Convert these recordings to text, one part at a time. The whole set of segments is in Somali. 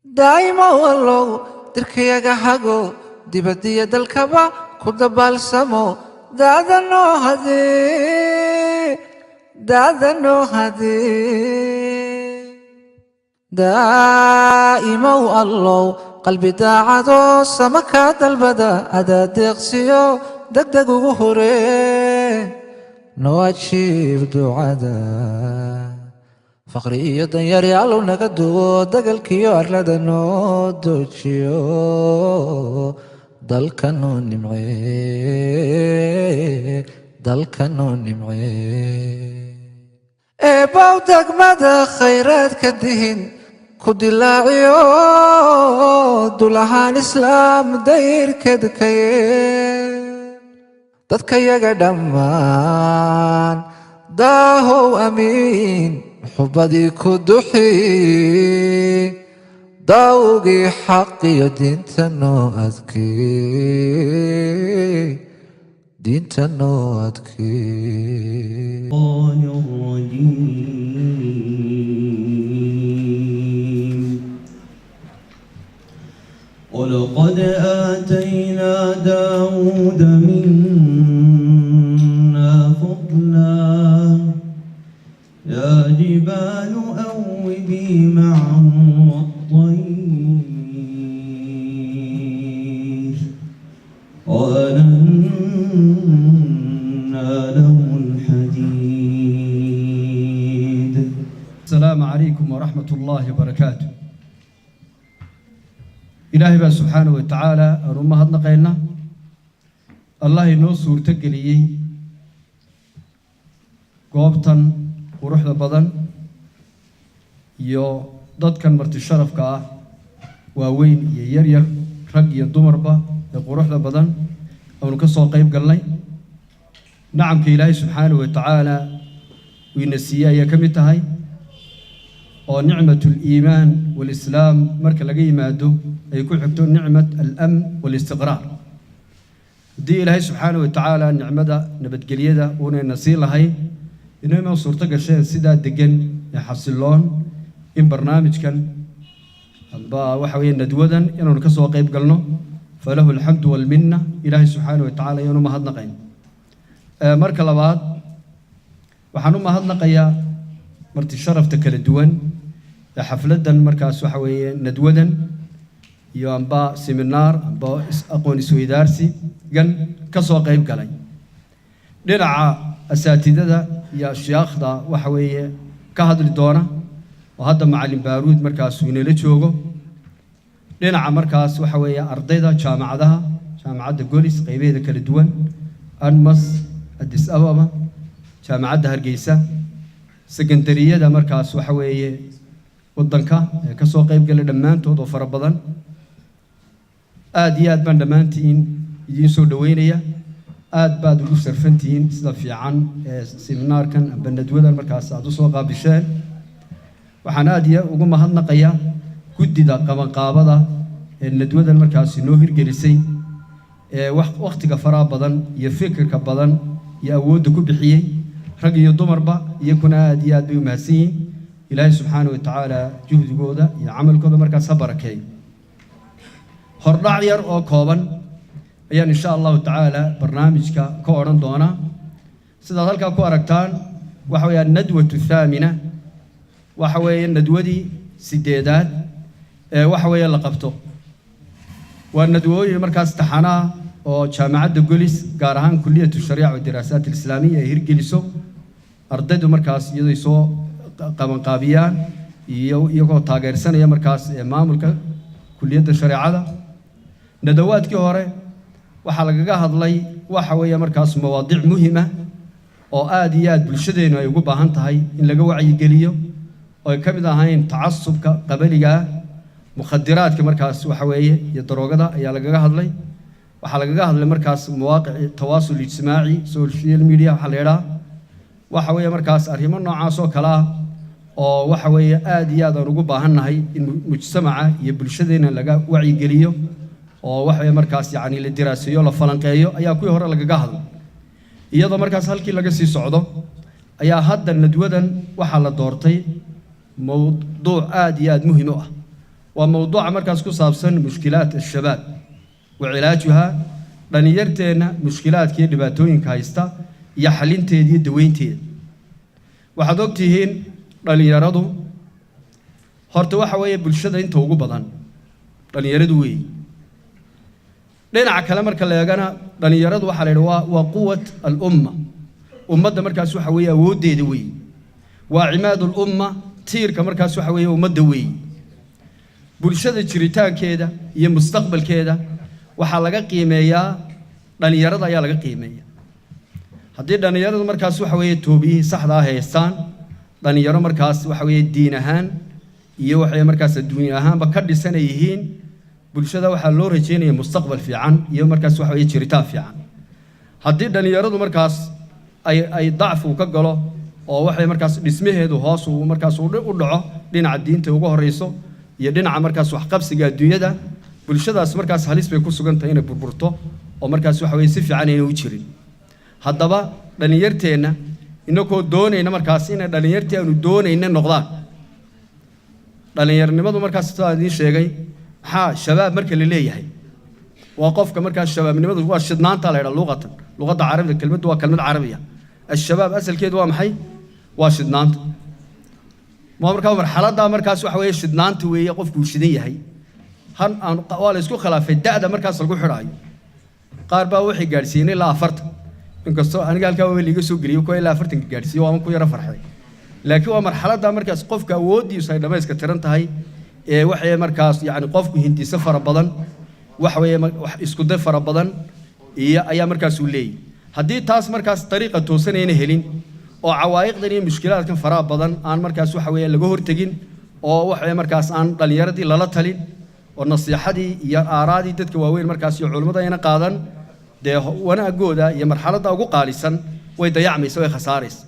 دائما والله تركيا حقو دبدية الكبا كل بالسمو دادنو هذي دائما والله قلبي داعدو سمكات البدا أدا دقسيو دقدقو هوري نواتشيب دعادا فقري دنيار يالو نقدو دقل كيو أرلدا نو دوشيو دالكنو نمعي دالكنو نمعي باو دقمدا خيرات كدهن كودي لاعيو دولهان إسلام داير كدكين dadkayaga dhammaan daahow amiin xubadii ku duxi daawgii xaqiyo diinta noo adkee diinta noo adkee ولقد آتينا داود منا فضلا يا جبال أوبي معه والطير وألنا له الحديد. السلام عليكم ورحمة الله وبركاته. إلهي بقى سبحانه وتعالى أرمى هذا قيلنا الله ينصر تقليي قوبتا وروح لبضن يو ضد كان مرت الشرف كا ووين يرير رق يدمر با يروح لبضن أو نكسر قيب قال لي نعم كإلهي سبحانه وتعالى وينسيا يا كمتهاي ونعمة الإيمان والإسلام مركز لقي مادو يكون حكتون نعمة الأمن والاستقرار دي إلهي سبحانه وتعالى نعمة نبت قليدة وننسي لهاي إنما صورتك الشيء سيدا دقن يحصلون إن برنامج كان وحوين ندودا إنه نكسوا قيب قلنا فله الحمد والمنة إلهي سبحانه وتعالى ينوم هذا قين مركز لبعض وحنوم هذا قيا مرت الشرف تكل الدوان حفلة مركز وحوين ندودا يوم با سيمينار با أقون سويدارسي جن كسوا قيب قلي درع أساتذة يا شيخ دا وحوي كهذا الدورة وهذا معلم بارود مركز وينيلتشوجو درع مركز وحوي أرضيدا جامعة جوليس قيبة ذكر الدول أنمس أديس أبابا جامعة هرقيسة سكندرية دا مركز وحوي ودنكا كسوا قيب قلي دمان تودو فربضن آديات بان دمانتين يجيسو دوينيا آد بعد وقف سرفنتين سدا في عن سيمينار كان بندودا المركز عدو سوقا بشان وحناديا وقوم هذا قيا كدي دا قبل قابضة الندودا المركز نوهر جلسي وقت كفرا بدن يفكر كبدن يأود كبحية رجع يضمر با يكون آديات بيماسين إلهي سبحانه وتعالى جهد جودا يعمل كذا مركز صبركي هرّع ير أو كوبن أيان إن شاء الله تعالى برنامج كورن دونا سيدا ذلك كوركتان وحوي الندوة الثامنة وحوي الندوة دي سديدات وحوي لقبته والندوة مركز تحنا أو جامعة جوليس قارهان كلية الشريعة والدراسات الإسلامية هيرجلسو أرددوا مركز يديسو قبل قابيان يكو تاجر سنة يا مركز ماملك كلية الشريعة ندوات كهورة وحلقة هذلي وحوي مركز مواضيع مهمة أو آديات بالشدين ويجوب هنتهاي إن لجوا عيجليو أو كبدا هاين تعصب قبلية مخدرات كمركز وحوي يدروجدا يلقى هذلي وحلقة هذلي مركز مواقع التواصل الاجتماعي سوشيال ميديا حليرا وحوي مركز أريمان نوعاسو كلا أو وحوي آديات رجوب هنتهاي المجتمع يبالشدين لجوا وعيجليو oo wax ay markaas yaani la diraasayo la falanqeeyo ayaa ku hore laga hadlo iyadoo markaas halkii laga sii socdo ayaa hadda nadwadan waxa la doortay mowduuc aad iyo aad muhiim u ah وموضوع مركز كصابسن مشكلات الشباب وعلاجها دلنيرتنا مشكلات كي دباتوين كايستا يحلين تيدي دوين تيد وحدوقتيهين دلنيردو horta waxa weeye bulshada inta ugu badan dhalinyaradu weey dhinaca kale marka la eegana dhalinyaradu waxa la yiraahdaa waa quwwat al-umma ummadda markaas waxa weeye awoodeeda weey waa cimaad al-umma tiirka markaas waxa weeye ummadda weey bulshada jiritaankeeda iyo mustaqbalkeeda waxa laga qiimeeyaa dhalinyarada ayaa laga qiimeeyaa haddii dhalinyaradu markaas waxa weeye toobiyii saxda ah haystaan dhalinyaro markaas waxa weeye diin ahaan iyo waxay markaas adduunyo ahaanba ka dhisan yihiin bulshada waxa loo rajeynayaa mustaqbal fiican iyo markaas waxa weeye jiritaan fiican haddii dhalinyaradu markaas ay dacfu ka galo oo waxay markaas dhismaheedu hoos uu markaas u dhaco dhinaca diinta ugu horeyso iyo dhinaca markaas wax qabsiga adduunyada bulshadaas markaas halis bay ku sugan tahay inay burburto oo markaas waxa weeye si fiican inay u jirin haddaba dhalinyarteena inagoo doonayna markaas inay dhalinyarteenu doonayna noqdaan dhalinyarnimadu markaas sidaan idin sheegay shabaab marka la leeyahay waa qofka markaas shabaabnimadu waa shidnaanta la yiraahdo luqadda carabiga kelmaddu waa kelmad carabiya الشباب asalkeedu waa maxay waa shidnaanta marxaladda markaas waxa weeye shidnaanta weeye qofku shidan yahay han aan waa la isku khilaafay da'da markaas lagu xiraayo qaar baa wixii gaarsiinay ilaa 40 inkastoo aniga halka waa liiga soo geliyo ko ilaa 40 gaarsiiyo waan ku yara farxay laakiin waa marxaladda markaas qofka awoodiisu ay dhamayska tiran tahay ee waxay markaas yaani qofku hindiisa fara badan wax weeye isku day fara badan iyo ayaa markaas uu leeyahay haddii taas markaas dariiqa toosanayna helin oo cawaayiqdan iyo mushkilaadkan faraha badan aan markaas waxa weeye laga hortagin oo waxay markaas aan dhalinyaradii lala talin oo nasiixadii iyo aaraadii dadka waaweyn markaas iyo culimada ayna qaadan de wanaagooda iyo marxaladda ugu qaalisan way dayacmaysaa way khasaaraysaa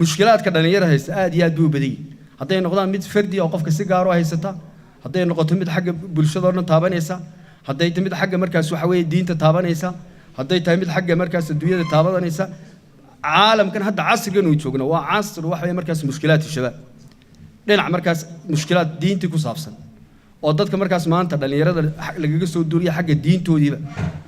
mushkilaadka dhalinyarada haysta aad iyo aad u badan hadday noqdaan mid fardi oo qofka si gaar ah haysta hadday noqoto mid xagga bulshada oo dhan taabanaysa hadday tahay mid xagga markaas waxa weeye diinta taabanaysa hadday tahay mid xagga markaas adduunyada taabanaysa caalamkan hadda casrigan uu joogno waa casr waxa weeye markaas mushkilaad shabaab dhinac markaas mushkilaad diinta ku saabsan oo dadka markaas maanta dhalinyarada lagaga soo duuriyo xagga diintoodiiba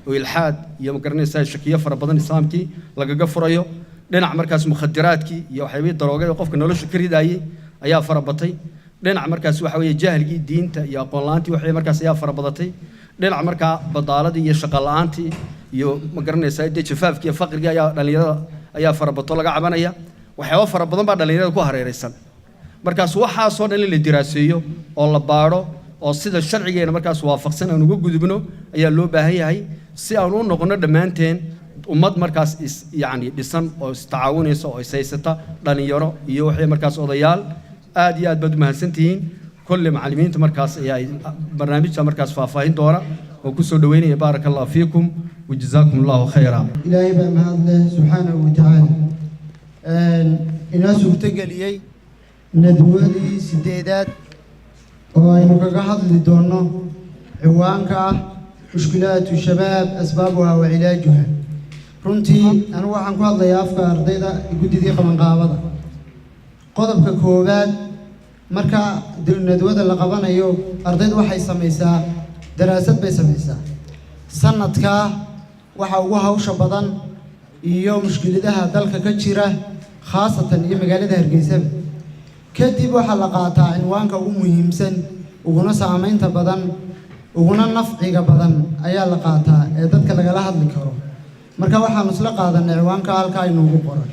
oo ilhaad iyo magaranaysa shakiyo fara badan islaamkii lagaga furayo dhinac markaas mukhadaraadkii iyo waxay daroogada qofka nolosha ka ridaayay ayaa fara batay dhinac markaas waxa weeye jahilkii diinta iyo aqoon la'aantii waxay markaas ayaa fara badatay dhinac markaa badaaladii iyo shaqo la'aantii iyo magaranaysa jafaafkii iyo faqriga ayaa dhalinyarada ayaa fara bato laga cabanaya waxyaabo fara badan baa dhalinyarada ku hareeraysan markaas waxa soo dhan la diraaseeyo oo la baaro oo sida sharcigeena markaas waafaqsan aan ugu gudubno ayaa loo baahan yahay si aan u noqono dhamaanteen ummad markaas yaani dhisan oo istacaawinaysa oo isaysata dhalinyaro iyo waxay markaas odayaal aad iyo aad bad mahadsantihiin kulli macallimiinta markaas ay barnaamijka markaas faahfaahin doona oo ku soo dhaweynaya barakallahu fiikum وجزاكم الله خيرا إلهي بمهد سبحانه وتعالى الناس بتقلي ندوالي سديدات وإنه كحظ لدونه عوانك مشكلات الشباب أسبابها وعلاجها runtii anigu waxaan ku hadlayaa afka ardayda guddidii qabanqaabada qodobka koowaad marka nadwada la qabanayo ardaydu waxay samaysaa daraasad bay samaysaa sanadka waxa ugu hawsha badan iyo mushkiladaha dalka ka jira khaasatan iyo magaalada Hargeysa kadib waxa la qaataa cinwaanka ugu muhiimsan uguna saameynta badan uguna nafciga badan ayaa la qaataa ee dadka lagala hadli karo marka waxaan isla qaadanay cinwaanka halka ay noogu qoran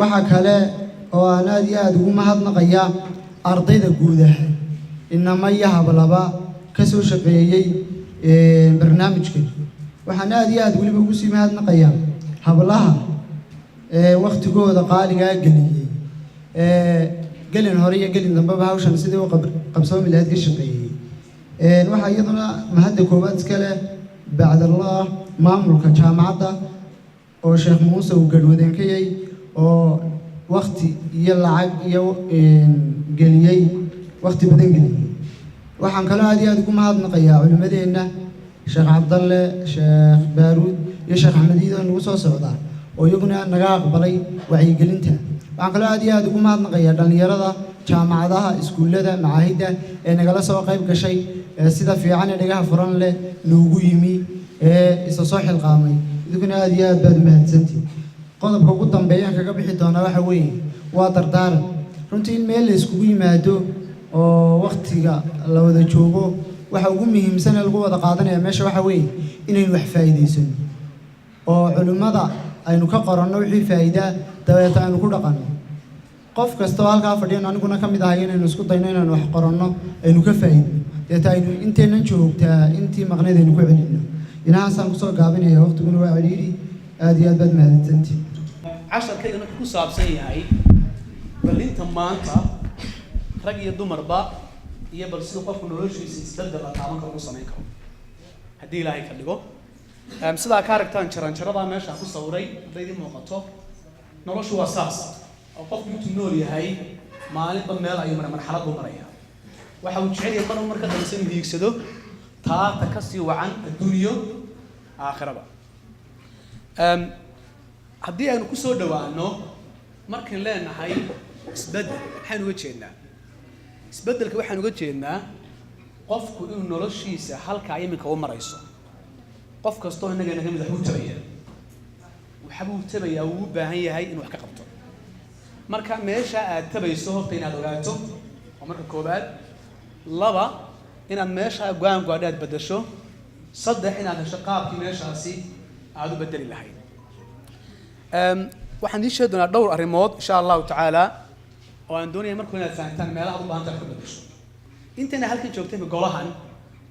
waxa kale oo aan aad iyo aad ugu mahadnaqayaa ardayda guudaha inama yahablaba ka soo shaqeeyay barnaamijkan waxaan aad iyo aad waliba ugu sii mahadnaqayaa hablaha waqtigooda qaaliga galiyay galin hore iyo galin dambe hawshan sidii u qabsoomi lahayd ka shaqeeyay waxa iyaduna mahadda koowaad iska leh بعد الله ماملك جامعة أو شيخ موسى وقدودين كي أو وقت يلعب قليي وقت بدن قليي وحن كلا هذه أدكم هذا نقيا علماء شيخ عبد الله شيخ بارود يا شيخ أحمد إذا نوصل سعودة ويقولنا نجاق بلي وعي قلنتها وحن كلا هذه أدكم هذا نقيا دل يرضى jaamacadaha iskuullada macaahidda ee nagala soo qayb gashay sida fiican ee dhagaha furan leh noogu yimi ee isa soo xilqaamay idinkuna aad iyo aad baad u mahadsantihiin qodobka ugu dambeeyaan kaga bixi doonaa waxa weeye waa dardaaran runtii in meel la iskugu yimaado oo waqtiga la wada joogo waxa ugu muhiimsan ee lagu wada qaadanaya meesha waxa weeye inaynu wax faa'iidaysano oo culimmada aynu ka qoranno wixii faa'iida dabeeta aynu ku dhaqanno qof kasta oo halkaa fadhiyan aniguna ka mid ahay inaynu isku dayno inaynu wax qoranno aynu ka faa'iidno deeta aynu inteennan joogtaa intii maqneed aynu ku celinno inahaasaan kusoo gaabinaya waqtiguna waa cidhiidhi aad iyo aad baad mahadsantihiin casharkayga wuxuu ku saabsan yahay ballinta maanta rag iyo dumarba iyo bal sida qofku noloshiisa isbedel la taaban karo u samayn karo haddii ilaahay ka dhigo sidaa ka aragtaan jaranjaradaa meeshaan ku sawiray hadday idin muuqato noloshu waa saas oo qofku intuu nool yahay maalinba meel ayuu marxalad buu maraya waxa uu jecel yahay marba marka dambe inuu hiigsado taata ka sii wacan adduunyo aakhiraba haddii aynu ku soo dhawaano markaan leenahay isbeddel maxaan uga jeednaa isbeddelka waxaan uga jeednaa qofku inuu noloshiisa halkaa iminka u marayso qof kastoo innaga naga mid ah wuu tabaya waxbuu tabayaa wuu u baahan yahay inuu wax ka qabto marka meesha aad tabayso horta inaad ogaato waa marka koobaad laba inaad meesha go-aan gaadho aad beddesho saddex inaad hesho qaabkii meeshaasi aad u beddeli lahayd waxaan ii sheegi doonaa dhowr arrimood insha allahu tacaala oo aan doonaya markuu inaad fahantaan meelaha aad u baahan tahay ka beddesho intayna halkan joogtay golahan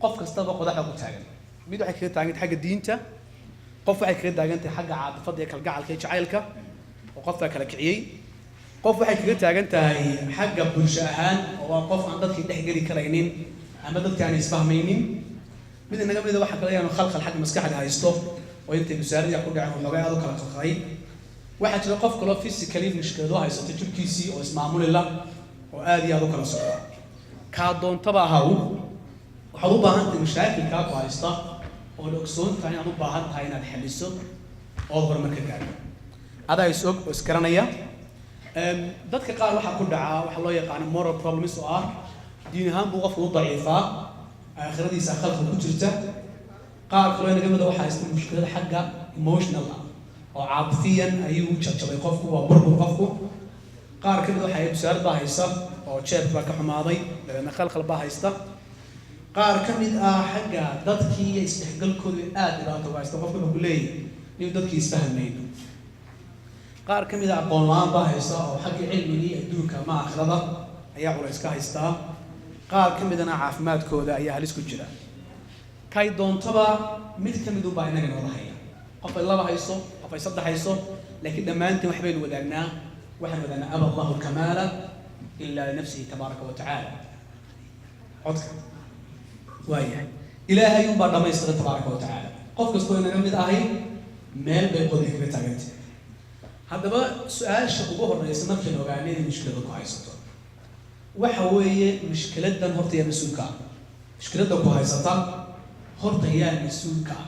qof kastaba qodaxa ku taagan mid waxay kaga taagan tahay xagga diinta qof waxay kaga taagan tahay xagga caadifada iyo kalgacalka iyo jacaylka oo qofka kala kiciyey qof waxay kaga taagan tahay xagga bulsho ahaan oo waa qof aan dadkii dhex geli karaynin ama dadkii aan isfahmaynin mid inaga mida waxa kale yaanu khalkhal xagga maskaxda haysto oo intay wasaarada ku dhaceen waxoogaa aad u kala qalqalay waxaa jira qof kaloo physically mushkilado haysato jirkiisii oo ismaamuli la oo aad iyo aad u kala socda kaa doontaba ahaw waxaad u baahan tahay mashaakilkaa ku haysta oo la ogsoon tahay inaad u baahan tahay inaad xaliso oo horumar ka gaadho adaa is og oo isgaranaya dadka qaar waxaa ku dhaca waxaa loo yaqaano moral problems oo ah diin ahaan buu qofku u daciifaa aakhiradiisa khalqal ku jirta qaar kaloo inaga mida waxaa haysta mushkilada xagga emotional ah oo caatifiyan ayuu jabjabay qofku waa burbur qofku qaar ka mid waxaa busaarad baa haysta oo jeebka baa ka xumaaday dabeedna khalkhal baa haysta qaar ka mid ah xagga dadkii iyo isdhexgalkooda aad dhibaato u haysta qofku wuxuu ku leeyahay inuu dadkii isfahmayno qaar ka mid ah aqoon la-aan baa haysta oo xagga cilmigii adduunka ama aakhirada ayaa culays ka haystaa qaar ka midana caafimaadkooda ayaa halis ku jira kay doontaba mid ka mid unbaa inaga noola haya qof ay laba hayso qof ay saddex hayso laakiin dhammaanteen wax baynu wadaagnaa waxaan wadaagnaa aba allahu alkamaala ilaa linafsihi tabaaraka wa tacaala codka waayahay ilaahay unbaa dhammaystira tabaaraka wa tacaala qof kastoo inaga mid ahay meel bay qodli kaga taagantay haddaba su-aasha ugu horreysa markaynu ogaanay inay mushkilada ku haysato waxa weeye mushkiladan horta yaa mas-uulka ah mushkiladda ku haysata horta yaa mas-uulka ah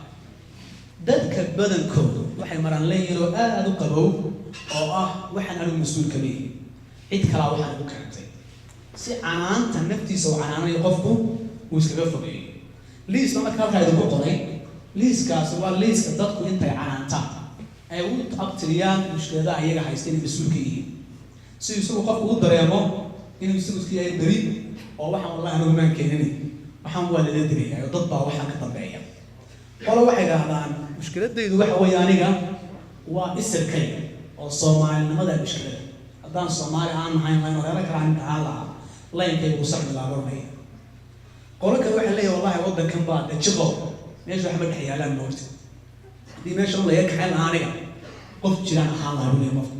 dadka badankoodu waxay maraan leeyihiin oo aad u qabow oo ah waxaan anigu mas-uulka leeyihin cid kalaa waxaan igu keentay si canaanta naftiisa oo canaanayo qofku uu iskaga fogeeyo liisna marka halkaa idinku qoray liiskaasi waa liiska dadku intay canaantaan ay u abtiriyaan mushkiladaha iyaga haysta inay mas-uulka yihiin si isagu qofku u dareemo inuu isagu iska yahay beri oo waxaan wallahi anigu maan keenini waxaan waa lala digayaa oo dad baa waxaan ka dambeeya qolo waxay idhaahdaan mushkiladaydu waxa weeye aniga waa isirkayga oo soomaalinimada mushkilada haddaan soomaali aan nahayn layn horeelo kale aan dhahaan lahaa laynkayga uu saxmi laa oranaya qolo kale waxay leeyahay wallahi waddankan baa dhajiqo meesha waxba dhex yaalaan moorta haddii meesha un laga kaxayn lahaa aniga qof jiraan ahaan lahaa buu qofka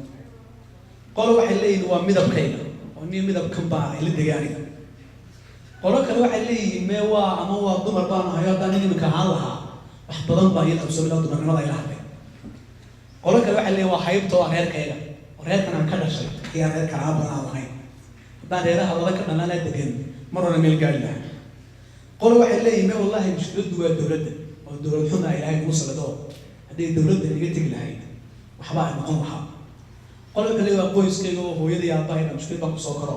qolo waxay leeyihin waa midabkayga oo nin midabkan baa ay la degay aniga qolo kale waxay leeyihiin mee waa ama waa dumar baan ahayo haddaan nin iminka ahaan lahaa wax badan baa ii qabsoomay ilaa dumarnimada ay la hadlay qolo kale waxay leeyihin waa haybta oo reerkayga oo reerkan aan ka dhashay ayaa reerkan aan badan aan lahayn haddaan reeraha lala ka dhalanaa degan mar hore meel gaari lahaa qolo waxay leeyihin mee wallahi mushkiladdu waa dowladda oo dowlad xun ay ilaahay ugu salado hadday dowladda iga tegi lahayd waxba ay noqon lahaa qolo kale waa qoyskayga oo hooyadii aabbahay mushkilad baan kusoo karo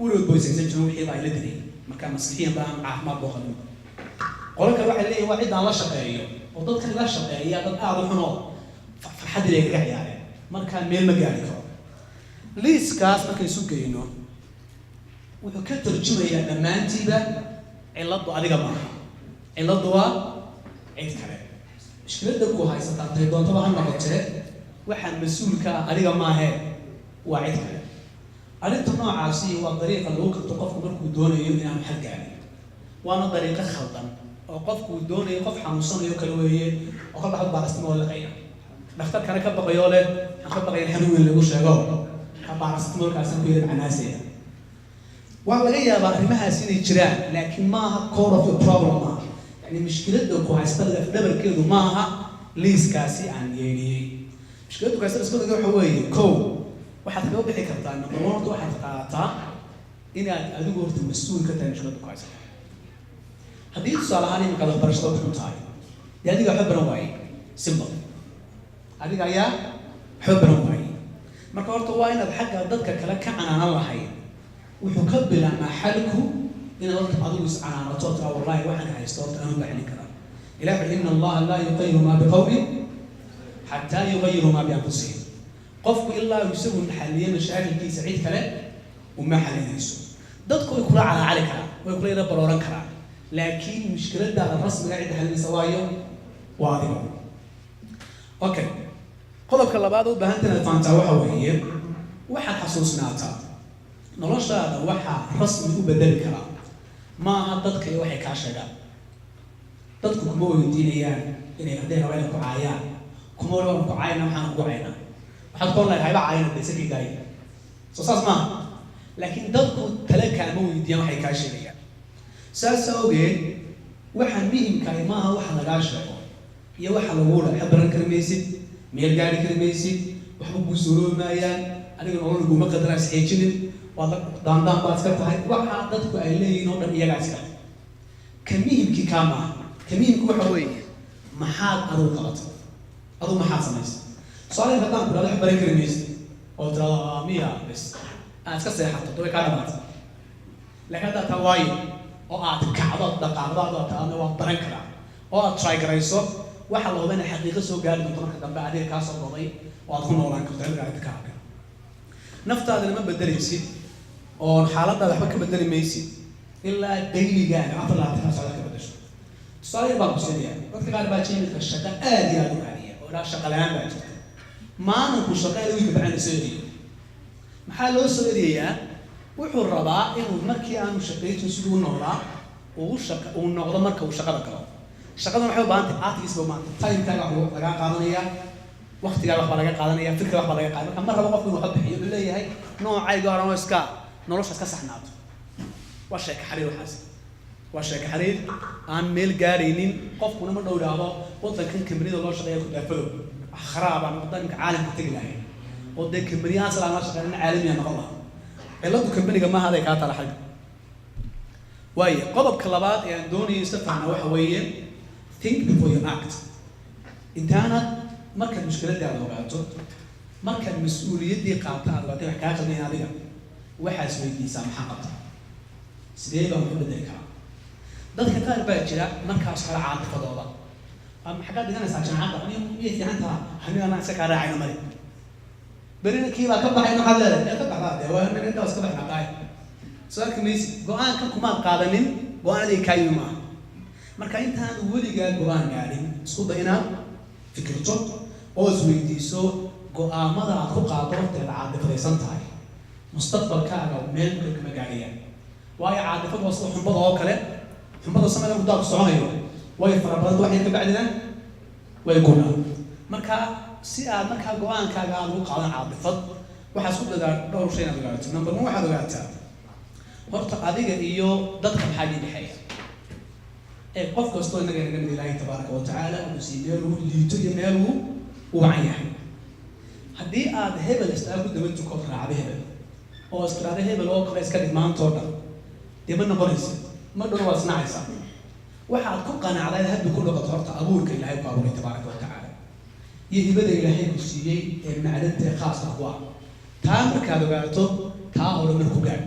ولو بويسين جنوب حيبا إلى دري مكان مسكين بقى مع ما بوخلوا قولك الواحد اللي هو عيد على شقية وضد كل لا شقية ضد أعظم حنو فحد اللي يقع يعني ما كان ميل مجالك ليس كاس ما كان يسوق إنه وكتر جميع لما أنت بقى علضوا على جماعة علضوا عيد كلام مشكلة دكوا هاي ستانتي دون طبعا ما قلت واحد مسؤول كأريجا ما هي وعيد كلام أريد نوع عاصي والطريقة اللي ممكن تقف مركو دون يوم أنا محل يعني وأنا طريقة خلطا وقف دون يقف حمصان يوكلويه وقف حد بعض استماع ولا غيره نختار كنا كبا قيالة كبا غير حلو اللي وش يجاوب كبا استماع كاسم كير معناسية والله غير بقى ما هسيني جيران لكن ما core of the problem يعني مشكلته كويسة في دبر كده معها ليس كاسي عن يعني مشكلته كويسة بس بدو حوالي كو واحد كده بيحكي كتان نمبر 1 واحد قاطع إن أدو قلت المسؤول كتان مشكلته كويسة هذه السؤال هاني مكذا برشلونة بنتاعي يعني ده حب رواي سيمبل هذه جاية حب رواي ما كورت واين الحاجة ضدك كلا كان أنا الله حي وحكبل مع حالكو إن قلت أدوس على رطوط أو والله واحد هيستوت أنا بحني كلام إلى إن الله لا يغير ما بقوم حتى يغيروا ما بأنفسهم قفوا إلا يسوون حاليا مشاكل كي سعيد كلام وما حاليا يسوون ضدكم يقول على كلام ويقول إذا بروران كلام لكن مشكلة ده الرسم قاعد حل سوايه واضحة. أوكي. قلبك الله بعده بهنتنا فانتا وحويه واحد حسوسنا تا. نلاش هذا واحد رسم وبدل كلام. ما هدتك يا واحد كاشجع. ضدك كمو يدينيان إني عندنا وين كعيان. كمو لو كعيان محن كعيان. واحد قال لك هيبقى عيان بسكي جاي. صوص ما. لكن ضدك تلاك كمو يدين واحد كاشجع. سأسوي واحد مهم كلمة واحد نقاش يا واحد لولا حبرن كلميسي ميل قاري كلميسي وحب بسرور مايان أنا قلنا نقول ما قدر أسحيجين والله دان باسكت هاي واحد ضدك أيلي نور إياه عسكر كمهم كما كمهم كوحوي محاد أرو غلط أرو محاد سميس صار فتان كلا حبرن كلميسي قلت له مية بس أنا أسكت حتى توي كلامات لكن هذا تواي oo aad kacdo dhaqaaqdo taana waa baran kara oo aad try garayso waxa loo baahan xaqiiqo soo gaari doonto marka dambe adeeg ka soo goday oo aad ku noolaan karto halka ka ka naftaada lama bedelaysid oo xaaladda waxba ka bedeli maysid ilaa dayligaaga aad la taxaasada ka bedesho soo baa ku sheegaya dadka qaar baa jeemid ka shaqo aad iyo aad u caadiya oo la shaqo la'aan baa jirta maana ku shaqeeyo wiilka bacana soo yeeriyo maxaa loo soo yeeriyaa wuxuu rabaa inuu markii aanu shaqeeyay sidoo noolaa uu noqdo marka uu shaqada galo shaqada waxay u baahan tahay artist baa maanta time-kaaga wax laga qaadanaya waqtigaaga wax laga qaadanaya fikirka wax laga qaadanaya marka rabo qofku inuu xad bixiyo uu leeyahay noocayga hore iska nolosha iska saxnaato waa sheeko xariir waxaas waa sheeko xariir aan meel gaaraynin qofkuna ma dhowraado wadankan kambanida loo shaqeeyo ku dhaafado kharaab aan wadanka caalamka tagi lahayn wadanka kambaniyada salaam la shaqeeyna caalamiyan noqon lahaa ciladu kambaniga ma haday ka tala xag way qodobka labaad ee aan doonayay istafahna waxa weeye think before you act intaana marka mushkiladda aad ogaato marka mas'uuliyadii qaata aad wax ka qadin adiga waxa isweydiisaa maxaa qabta sidee baan u bedeli karaa dadka qaar baa jira markaas kala caadifadooda ama xagga dhiganaysaa jaamacadda aniga miyay fiican tahay aniga aan iska raacayno mari برينا كيلا كبح إنه حلل يا كبح هذا وأنا أنت بس كبح نقاي سؤال كميس قوان كم قادمين قوان ذي كايو ما مركاين تان ولي قال قوان يعني سقط هنا فكرته أوزوي ديسو قوان ماذا أخو قاطر تلعب فريسان تاي مستقبل كأنه من كل مجالية وهي عادة وصل حنبضة وكله حنبضة سمعنا مدار صعيب وهي فربنا واحد بعدنا ويقولنا مركا si aad markaa go'aankaaga aad ugu qaadan caadifad waxaa isku dadaa dhowr shay inaad ogaato number 1 waxaad ogaataa horta adiga iyo dadka maxaa dhexeeya ee qof kastoo inaga naga mid Ilaahay tabaaraka wa tacaala uu siiyay uu liito iyo meel uu wacan yahay haddii aad hebel istaag ku dabantu ko raacay hebel oo iskaraade hebel oo kale iska dhigmaantoo dhan dib ma noqonaysa ma dhow waa snacaysa waxaad ku qanacday hadda ku noqoto horta abuurka Ilaahay ku abuuray tabaaraka wa tacaala يهبدا إلهي كسيء معدن خاص أقوى تامر كذا قالته تاهل من كوجان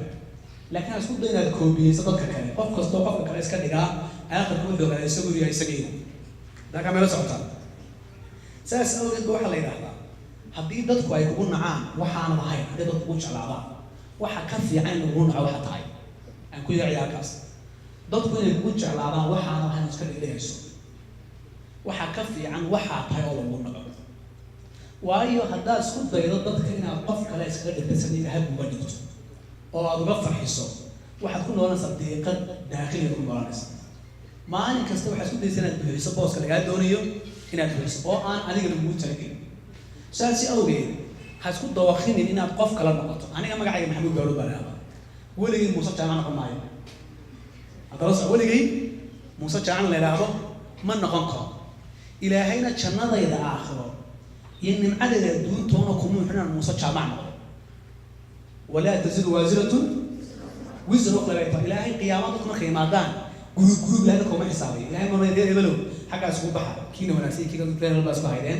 laakiin isku day inaad koobiyeyso dadka kale qof kastoo qofka kale iska dhigaa aakhirka wuxuu galay isagu yahay isageedu daa kamela socota saas awgeed waxaa la yidhaahdaa haddii dadku ay kugu nacaan waxaana lahayn haddii dadku kugu jeclaadaan waxa ka fiican in lagu naco waxa tahay aan ku yahay halkaas dadku inay kugu jeclaadaan waxaana lahayn iska dhigayso waxa ka fiican waxaa tahay oo lagu naco waayo haddaad isku daydo dadka inaad qof kale iskaga dhigaysan ilaahay uga dhigto oo aad uga farxiso waxaad ku noolanaysaa deeqad daakhiliga ku noolanaysa maalin kasta waxaad isku daysa inaad buuxiso booska lagaa doonayo inaad buuxiso oo aan adiga lagugu talagelin saasi awgeed ha isku dawaqinin inaad qof kala noqoto aniga magacayga maxamuud baalo baa lahaa weligay muuse jaamac noqon maayo haddaba soo weligay muuse jaamac la yidhaahdo ma noqon karo ilaahayna jannadayda aakhiro iyo nimcadeeda adduuntoona kuma xidhan muuse jaamac noqdo walaa taziru waasiratun wisra ukhra bayta ilaahay qiyaamada markay yimaadaan gurub ilaahay kuma xisaabayo ilaahay ma reer hebelo xaggaas ugu baxa kiina wanaagsan kiina reer baa isku haydeen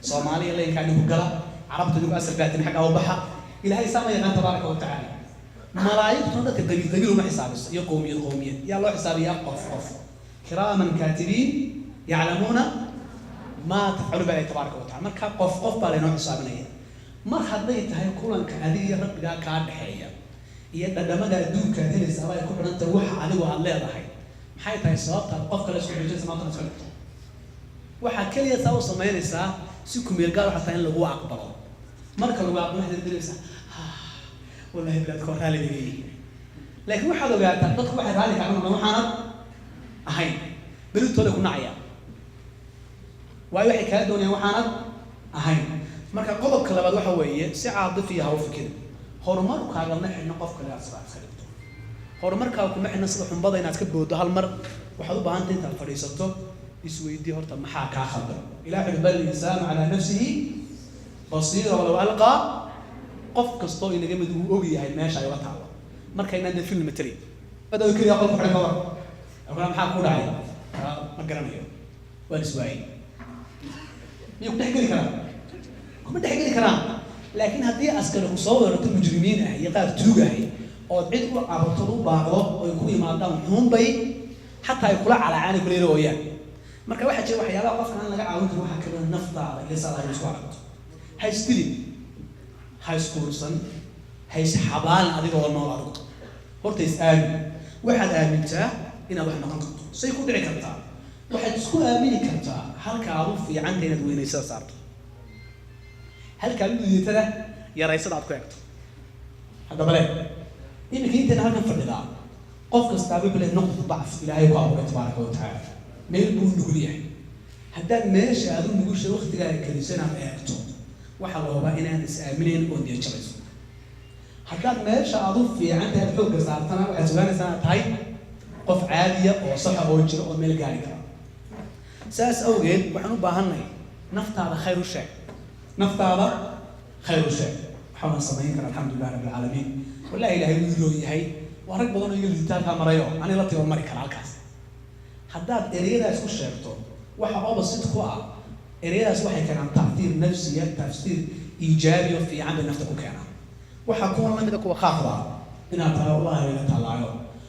soomaaliya leeyahay ku gala carabta ugu asal baatin xagga u baxa ilaahay sama yaqaan tabaaraka wa tacaala malaa'iktu dadka qabiil uma xisaabiso iyo qowmiyad yaa loo xisaabiyaa qof kiraaman kaatibiin yaclamuuna ma tafcalu baa tabaaraka wa tacaala marka qof baa leenoo xisaabinaya mar hadday tahay kulanka adiga rabbigaa kaa dhexeeya iyo dhadhamada adduunka helaysa abay ku xidhanta waxa adigu aad leedahay maxay tahay sababta qof kale isku xijinaysa maanta isku dhigto waxa kaliya saa u samaynaysaa si ku meel gaar waxa tahay in lagu aqbalo marka lagu aqbalo waxaad diraysaa wallahi bilad ko raali leeyahay laakiin waxaad ogaataa dadku waxay raali ka noqdaan waxaanad ahayn bilidtooda ku nacaya waayo waxay kala doonayaan waxaanad ahayn marka qodobka labaad waxa weeye si caadifi ah u fikir horumarkaaga ma xidhna qof kale aad sabab dhigto horumarkaaga kuma xidhna sida xumbada inaad ka boodo hal mar waxaad u baahan tahay inaad fadhiisato isweydii horta maxaa kaa khaldan ilaahay bal insaanu ala nafsihi basira walaw alqa qof kastoo inaga mid uu og yahay meesha ay wata marka inaan da film matri bada uu kaliya qof xidhan kawar waxaan maxaa ku dhacay ma garanayo waan iswaayay miyuu dhex geli karaa kuma dhex geli karaan laakiin haddii askari ku soo weerarto mujrimiin ah iyo qaar tuug ah oo cid u abarto u baaqdo oo ay ku yimaadaan xuunbay xataa ay kula calaacaan kula yeerayaan marka waxa jira waxyaabaha qofka aan laga caawin karo waxa kale naftaada iyo salaada isku aragto ha isdilin ha iskuursan ha isxabaan adigoo nool adigu horta is-aamin waxaad aamintaa inaad wax noqon karto say ku dhici kartaa waxaad isku aamini kartaa halka aad u fiicanta inaad weynaysada saarto halka aad u liidatada yaraysada aad ku eegto haddaba le iminka intayna halkan fadhidaa qof kastaaba bile noqdo dacf ilaahay ku abuuray tabaaraka wa tacaala meel buu nugul yahay haddaad meesha aad u nugusha waktigaaga keliso inaad eegto waxaa la hubaa inaan is-aaminayn oo niyad jabayso haddaad meesha aad u fiican tahay aad xoogga saartana waxaad sugaanaysaa inaad tahay qof caadiya oo saxa oo jira oo meel gaari kara saas awgeed waxaan u baahannahay naftaada khayr u sheeg naftaada khayr u sheeg waxaana samayn kara alxamdulilah rabbi alcaalamiin wallahi ilaahay wuu iloo yahay waa rag badan oo iga liitaalkaa marayo ani la tiba mari kara halkaas haddaad ereyadaas ku sheegto waxa opposite ku ah ereyadaas waxay keenaan tactiir nafsiya tafsiir iijaabi oo fiican bay nafta ku keenaan waxaa kuwa lamida kuwa qaafda inaad tahay wallahi ila taalaayo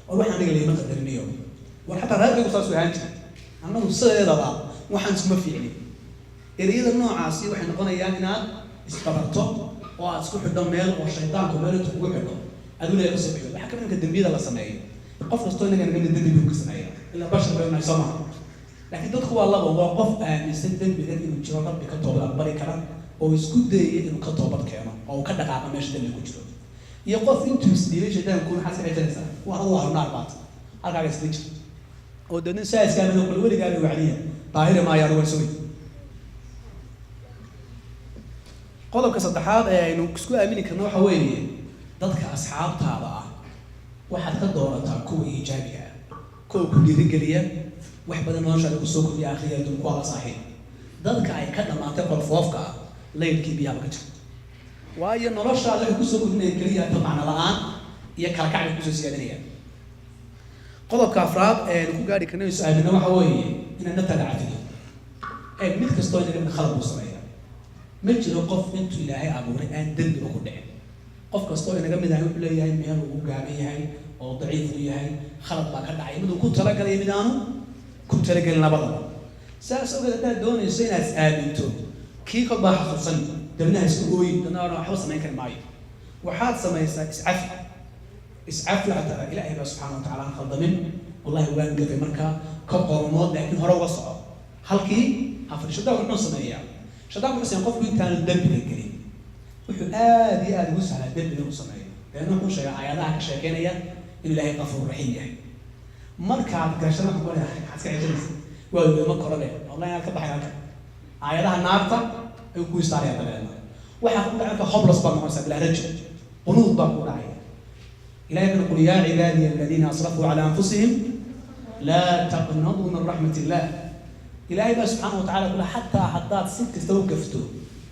oo waxaan aniga leema qadariniyo war xataa raadaygu saas u ahaan jiray annagu sideedaba waxaan isuma fiicnin ereyada noocaasi waxay noqonayaan inaad isqabarto oo aad isku xidho meel oo shaydaanku meel intu kugu xidho aduu leeyahay usoo xidho waxaa kamid dembiyada la sameeyo qof kastoo inaga naga mid dembi buu ka sameeya ilaa bashar bay nahay soomaa laakiin dadku waa laba waa qof aaminsan dembigan inuu jiro rabbi ka toobad aqbali kara oo isku dayaya inuu ka toobad keeno oo uu ka dhaqaaqo meesha dembi ku jiro iyo qof intuu isdhiibay shaydaanku maxaa iska xijinaysaa waa adu waa naar baad halkaaga isla jir oo dadin saa iska aamin oo weligaa wacdiya daahir ma ayaa lagu soo qodobka saddexaad ee aynu isku aamini karno waxa weeye dadka asxaabtaada ah waxaad ka doorataa kuwa iijaabiga ah kuwa ku dhiirigeliya wax badan noloshaada kusoo kordhiya akhriya adduun kuwa la saaxiib dadka ay ka dhammaatay qolfoofka ah laylkii biyaaba ka jirto waayo noloshaada waxay kusoo kordhinaya keliya ta macno la-aan iyo kala kac bay kusoo siyaadinayaan qodobka afraad ee aynu ku gaari karno isu aamino waxa weeye inaad naftaada cafido mid kastoo inaga mid khalad buu sameeya ma jiro qof intuu ilaahay abuuray aan dembiba ku dhicin qof kastoo inaga mid ahay wuxuu leeyahay meel uu gaaban yahay oo daciif u yahay khalad baa ka dhacay miduu ku talagalay mid aanu ku talagelin labadaba saas ogeed haddaad doonayso inaad aaminto kii kol baa xasuusan dabnaha isku ooyin dadna waxba samayn kari maayo waxaad samaysaa iscafi xataa ilaahay baa subxaana wa tacaala aan khaldamin wallahi waan gafay markaa ka qoromood laakiin hore uga soco halkii hafadhi shadaanku muxuu sameeyaa shadaanku wuxuu sameeyaa qofku intaanu dembiga gelin wuxuu aad iyo aad ugu sahlaa dembiga inuu sameeyo leanna wuxuu sheegaa aayadaha ka sheekeynaya inuu ilaahay qafuur raxiim yahay markaad gashana wuxuu ku leeyahay maxaad iska celinaysa waa weema korole wallahi inaad ka baxay halka aayadaha naarta ayuu ku istaaraya dabeedna waxaa ku dhacay hoblos baa noqonaysaa bilaa rajo qunuud baa ku dhacaya إلهي يقول يا عبادي الذين أسرفوا على أنفسهم لا تقنطوا من رحمة الله إلهي سبحانه وتعالى يقول حتى حطات 6 توقفتوا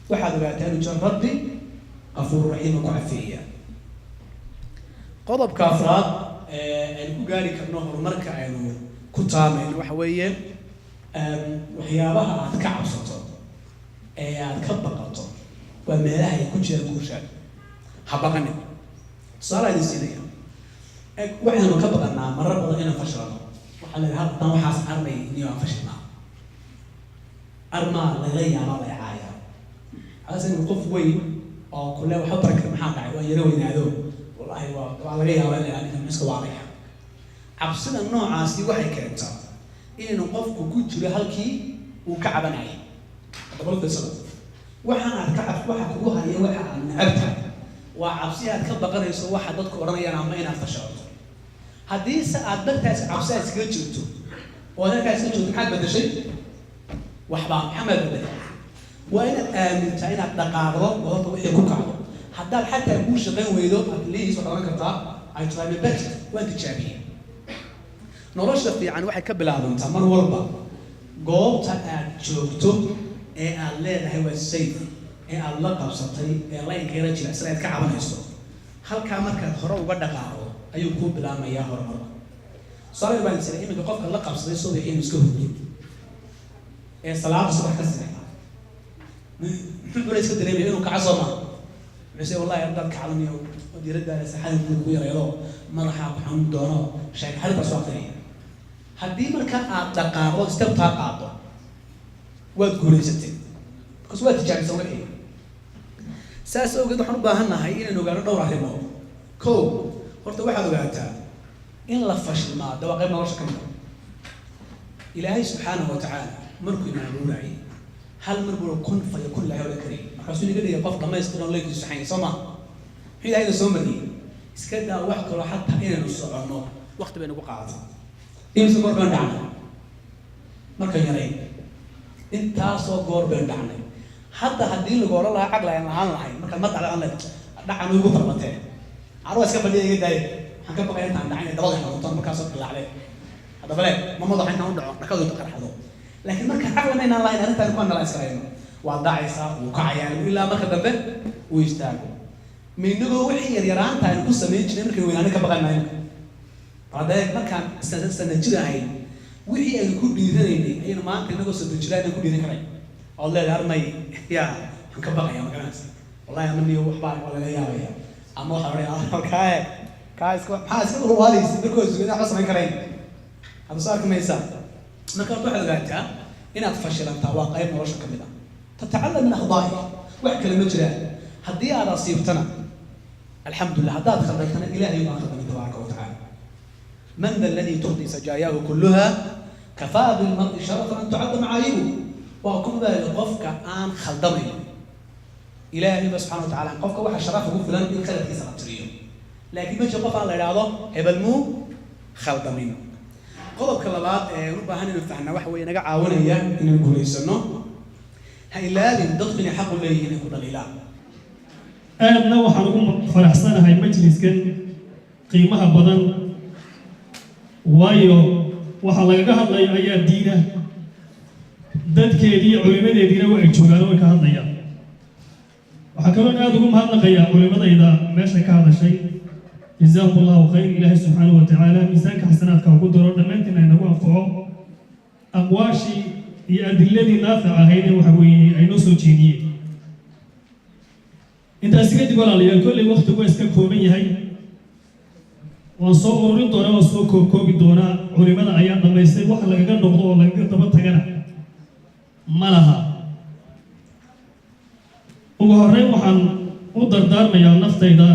واحد وقعتين جن ربي غفور رحيم وعفية قضب كافرات أنكو قالي كأنه مركع يعني كتامين وحوية وحيابها أتكعب سطر أتكبق أطر وملاها يكون شيء كوشان حبقني صار هذه السنة وإحنا نكبرنا مرة بدأنا فشلنا وحنا هذا وحاس أرمي إني فشلنا أرمى لغاية ما لا يعايا هذا الوقوف وين أو كله وحضرك محمد عيوان يروي نادو والله وعلى غير ولا يعني مسك وعليها عبسنا النوع عاصي وحي كرتا إن نقف كوكوت لهالكي وكعبنا عين هذا بلد السبب وحنا كعب وحنا كوها هي وحنا نعبتها وعبسيها كبقنا يسوي واحد ضدك ورانا ينام ما ينفشرت حديث أدبرت عبسيها سكرتشوتو وأنا كاسكرتشوتو حد بدأ شيء وحبا محمد بدأ وأنا آمن تعين دقاقة وهو طبيعي كوكا حتى يكون شغال ويدو ليش وطبعا كرتا I try my best وأنت تشابيه نرش في عن واحد كبل هذا تمر وربا قوم تأد شوكتو إيه الله هو السيف ee aad la qabsatay ee la inkeera jira Israa'iil ka cabanayso halka markaad hore uga dhaqaaqo ayuu ku bilaamayaa horumar Soomaaliya baan isla imika qofka la qabsaday soo bixin iska hubin ee salaada subax ka sii muxuu iska dareemay inuu ka casoma mise wallahi hadda ka calamiyo diirada saxaad ku yareeyo madaxa ku xun doono sheeg halka soo qeeyay hadii marka aad dhaqaaqo step ta qaado waad guuleysatay because waad tijaabisay wixii saas oo waxaan u baahanahay inaan ogaano dhowr arrimood koow horta waxaad ogaataa in la fashilmaado waa qayb nolosha ka mid ah ilaahay subxaanahu wa tacaala markuu inaan abuurayay hal mar buu kun fayakun la hawla karim markaasuu inaga dhigay qof dhamaystiran leekiisu saxayn soo ma wuxuu ilaahay soo mariyay iska daa wax kaloo xataa inaynu soconno waqti baynu ku qaadato imisa goor baan dhacnay markaan yaray intaasoo goor baan dhacnay حتى هدين اللي قولوا لها عقل يعني هان لهاي ما كان مطلع على دعنا يقول طربتين عروس كيف بدي يجي حكى بقى أنت عند عيني دواضح نقطان ما كان صوت الله عليه هذا بلاك ما موضح إحنا ندعو نكذب تقرأ حذو لكن ما كان عقلنا إن الله أنت نكون على إسرائيل وضع عيسى وكعيا وإلا ما كذب ويستاجوا من نجوا وحي يران تاني قصة من جنين كانوا وين أنا كبقى نايم هذا ما كان سنة جدا هاي وحي يكون بيديني أي ما كان نجوا سنة يكون بيديني الله يرمي يا كبقى يا مكانس والله يا مني وحبان ولا يا يا أما حري كايس حاسس هو هذا يصير زين حسب ما كرين هذا صار كم يسار ما كان واحد قالتها إن أتفشل أنت واقعي من رشة كمدا تتعلم من أخطائك واحكي المجرى هدي على صيبتنا الحمد لله هذا خلقتنا إلهي ما خلقني تبارك وتعالى من ذا الذي ترضي سجاياه كلها كفى بالمرء شرفا أن تعد معايبه وكم ذا قفك آن خلدمي إلهي سبحانه وتعالى قفك واحد شرفه فلان إن خلت كيسا نبتريه لكن ما جاء قفا الله يرعاه هبلمو خلدمين قضب كلابات ربا هاني نفتحنا وحوي نقع عاونا إياه إن نقول يسنو هاي لازم تضمن حق الله إن يكون الإله أنا وحنقوم فرحسنا هاي مجلس كان قيمها بدن وايو وحلقها الله أيام دينه dadkeedii culimadeediina way joogaan way ka hadlayaan waxa kale oo aad ugu mahadnaqayaa culimadayda meesha ka hadashay jazakumullahu khayr ilaahi subhanahu wa ta'ala miisaanka xasanaadka ugu daro dhamaantiin ay nagu anfaco aqwaashi iyo adilladii naafica ahayd waxa weeye ay noo soo jeediyeen intaas kadib walaalayaal kolley waqtigu iska kooban yahay وصو أورين دونا وصو كوكي دونا علماء أيام لما يصير واحد لقى نقطة ولا لقى تبى تجنا مالها وهرين وحن ودر دار ما ينفط إذا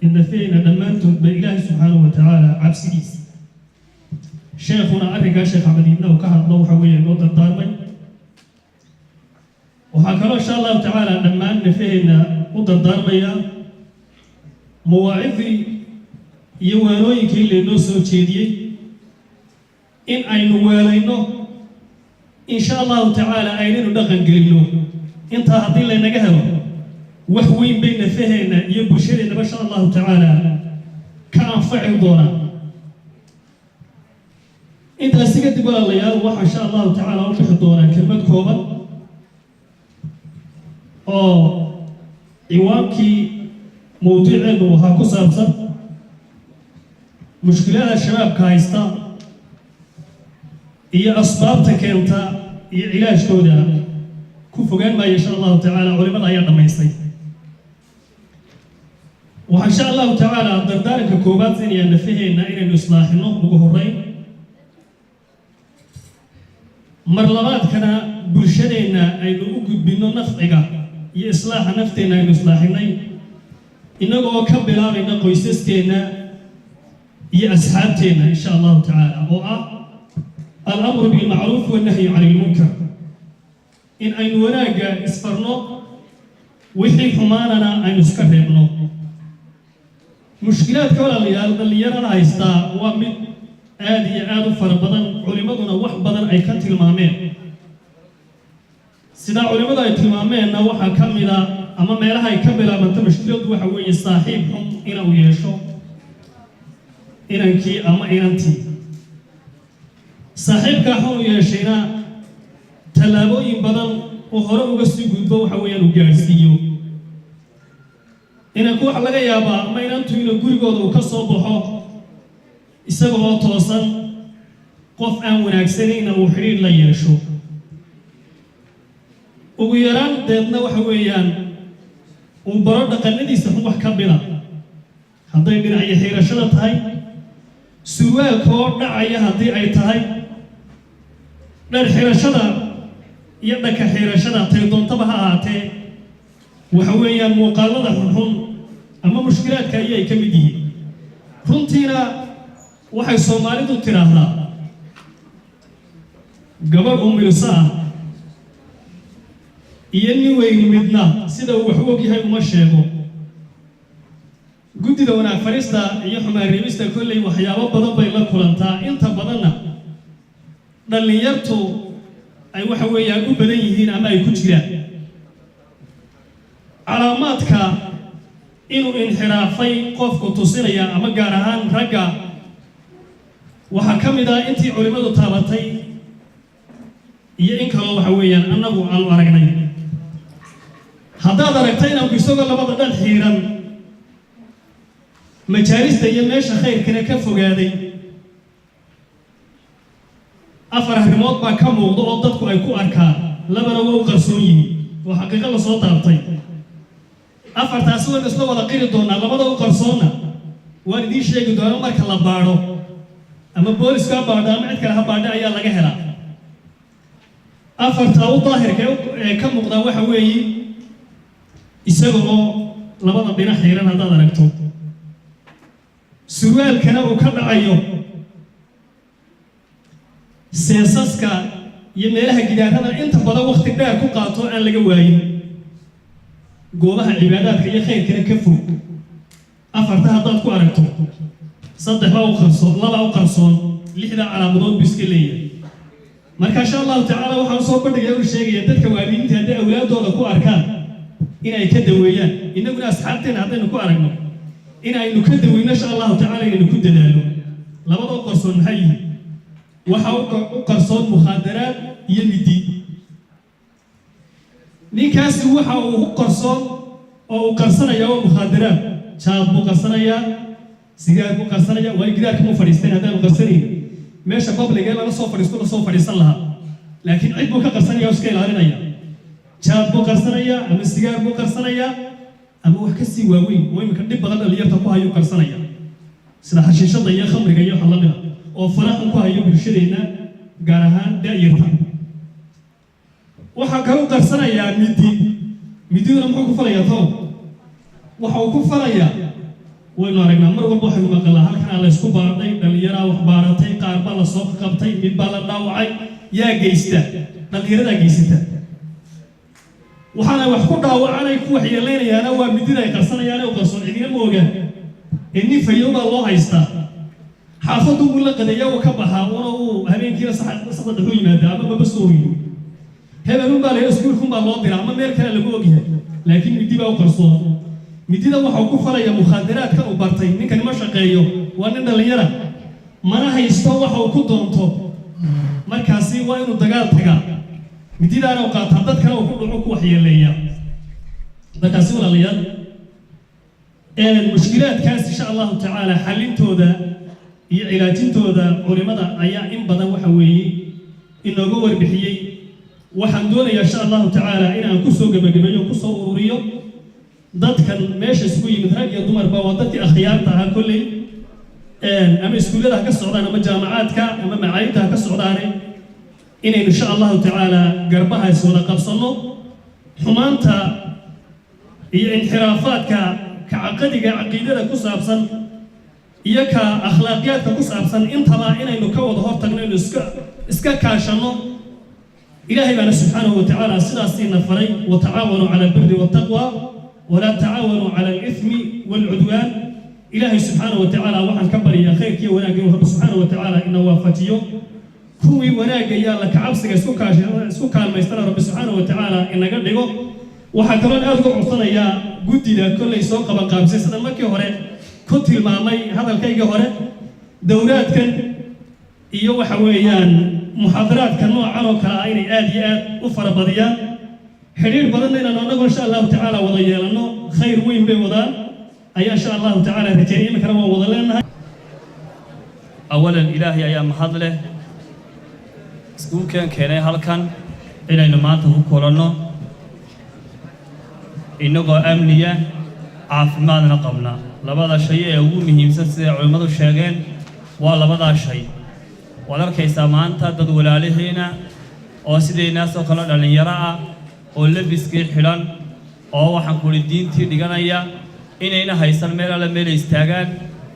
إن فينا دمانتم بالله سبحانه وتعالى عبسيس شيخنا أرجع شيخ عبدينا وكهر الله حويه ودر دار ما وهكذا إن شاء الله تعالى لما أن فينا ودر دار ما مواعظي يوانوي كل نص وتشيدي إن أين والينه إن شاء الله تعالى أين ندخل قليله أنت هذي اللي نجهله وحوين بين فيهن يبشرنا ما شاء الله تعالى كان فعل دونا أنت سكت تقول الله يا الله إن شاء الله تعالى وحد دونا كلمة كوبا إيوانكي موضوع إنه هاكو سامسر مشكلة الشباب كايستا هي أسباب تكينتا هي علاج كودا كفوجان ما يشاء الله تعالى علماء أيام ما يصير وإن شاء الله تعالى دردارك كوبات إن ينفيه إن إلى الإصلاح النوم بجهرين مرلبات كنا برشلنا أي لوجود بينو نفعها يصلاح نفتنا الإصلاحنا إنه كبلا من قيسس كنا أصحابنا إن شاء الله تعالى الأمر بالمعروف والنهي عن المنكر إن أين وناك إسفرنا وحي حماننا أين نسكرنا مشكلات كولا اللي يرى هايستا ومن آد فربضا علماءنا وحبضا أي كانت المامين سيدا علماء أي تلمامين وحا كاملا أما ميلها يكملا من تمشكلات وحا وي صاحبهم إنا ويشو إنكي أما إنتي صاحبك حو يشينا تلابوين بدن وهرب وقسي قدبو حويا وجارسيو إنكو حلقة يابا ما إنتو إنو قريقودو كصوبوحو إساقو توصل قف أن وناكسنين وحرير لا يشو ويران ديدنا وحويان وبرد قلدي سحو وحكبلا هذا يقول أي حيرة شلت هاي سواء كور دعية هذه أي تهاي در حيرة شلا يدك حيرة شلا تيضون طبها آتي وحويا مقالدة هم أما مشكلات كأي كمديه رنتينا وحي صومالي دو تراها قبل الساعة يني وين مدنا سيدا وحوكي هاي ومشيبو قد دونا فريستا يحمى الرئيستا كل وحيابا بدن بيلا كولانتا انت بدنا دلنيرتو أي وحويا قد بدن يهين أما يكون جرا علاماتك إنو انحرافي قفكو تصيريا أما قارهان رقا وحكمدا انتي علماء طابتي يإنك وحويا أنه عن ورقني هذا دركتين أو بيسوق لبض دل حيران مجالس ديال خير كنا كفوا قاعدين أفرح رموت ما كم موضوع ضدكم أيكو أركان لما نوو قرصوني وحقيقة الصوت أبطي أفرح تاسوي نسلو ولا قير دونا لما نوو قرصونا واردي شيء دونا ما كلا بارو أما بوليس كا باردا ما عندك لها باردا أيا لقى هلا أفرح تاو ظاهر كم موضوع وحوي يسووا لما نبينا حيران هذا دركتو سؤال كنا وكذا أيوه سياسك يميلها جدا هذا أنت بدأ وقت ده كقاطع عن الجوائي جوها العبادات كي خير كنا كفو أفرتها ضد كوارتو صدق أو خرصون لا أو خرصون لحدا على مدود بسكلية مركز شاء الله تعالى وحنصوب بدك يقول شيء يدك وابين تهدي أولاد ولا كواركان إن يكدويان إن كنا أصحابنا هذين كواركنا إن نكدو إن شاء الله تعالى إن نكد دالو لبض قرصون هاي وحاول قرصون مخدرات يمدي نيكاس وحاول قرصون أو قرصنا يا مخدرات شاب قرصنا يا سيجار قرصنا يا ويقدر كم فريستين هذا القرصنين ما شباب اللي قال أنا صوف فريستون صوف فريستلها لكن عيب قرصنا يا وسكيل علينا يا شاب قرصنا يا أم سيجار قرصنا يا أما وحكسي واوين وين كان دب بدل اللي يرتقوها يقرصنا sida xashiishada iyo khamriga iyo waxa la mid ah oo faraha ku hayo bulshadeena gaar ahaan da'yarta waxa kale oo darsanayaa mididuna muxuu ku falayaa toon waxa uu ku falayaa waynu aragnaa mar walba waxaynu maqalnaa halkan la isku baadhay dhalinyaro wax baaratay qaar baa la soo qabtay mid baa la dhaawacay yaa geysta dhalinyarada geysata waxaana wax ku dhaawacanay ku waxyeeleynayaana waa midida ay qarsanayaan oo qarsoon cidina ma ogaan inni fayowbaa loo haystaa xaafaddu uu la qadeeya uu ka baxaa una uu habeenkiina saxda dhuxu yimaada ama maba soo yimaado hebelun baa leeyahay iskuulkun baa loo diraa ama meel kale lagu ogyahay laakiin midi baa u qarsoon midida waxa uu ku falaya mukhaadaraadka uu bartay ninkan ma shaqeeyo waa nin dhalinyara mana haysto waxa uu ku doonto markaasi waa inuu dagaal tagaa mididaana uu qaataa dad kale uu ku dhaco ku waxyeeleeya dadkaasi walaalayaal mushkilaadkaas insha allahu tacaala xallintooda iyo cilaajintooda culimada ayaa in badan waxa weeye inooga warbixiyey waxaan doonayaa insha allahu tacaala inaan ku soo gabagabeeyo ku soo ururiyo dadkan meesha isugu yimid rag iyo dumarba waa dadkii akhyaarta ahaa kolley ama iskuullada ha ka socdaan ama jaamacaadka ama macaayidda ha ka socdaane inaynu insha allahu tacaala garbahaas wada qabsanno xumaanta iyo inxiraafaadka ka caqadiga caqiidada ku saabsan iyo ka akhlaaqiyaadka ku saabsan intaba inaynu ka wada hortagno inaynu iska kaashanno ilaahay baana subxaanahu wa tacaala sidaasiina faray watacaawanuu cala albirri waataqwa ولا تعاونوا على الإثم والعدوان إلهي سبحانه وتعالى وحن كبر يا خير كي وناقي رب سبحانه وتعالى إنه وافتيو كوي وناقي يا لك عبسك سوكا ما يستنى رب سبحانه وتعالى إن قدقو وحكران أذكر عصنا يا قدي دا كل يسوق بقابسي سنة مكي هوري كنت المامي هذا الكيغة هوري دورات كان إيو حويان محاضرات كان نوع عنو كلاعيني آديات وفر بضيان حرير بدلنا نقول إن شاء الله تعالى وضيع لنا خير وين بوضع أي إن شاء الله تعالى رجعي مكرم وضلنا أولا إلهي أيام محضله سكون كان هالكان إلى إنه ما تهو كورنا إنه أمنية عافماد نقمنا لبعض الشيء يوم مهم سلسلة علماء الشيخين ولا بعض الشيء ولكن كيسامان تدد ولا عليهنا أو سيد الناس وكلا لن يرى oo labiskii xilan oo waxaan ku diintii dhiganaya inayna haysan meel ala meel istaagaan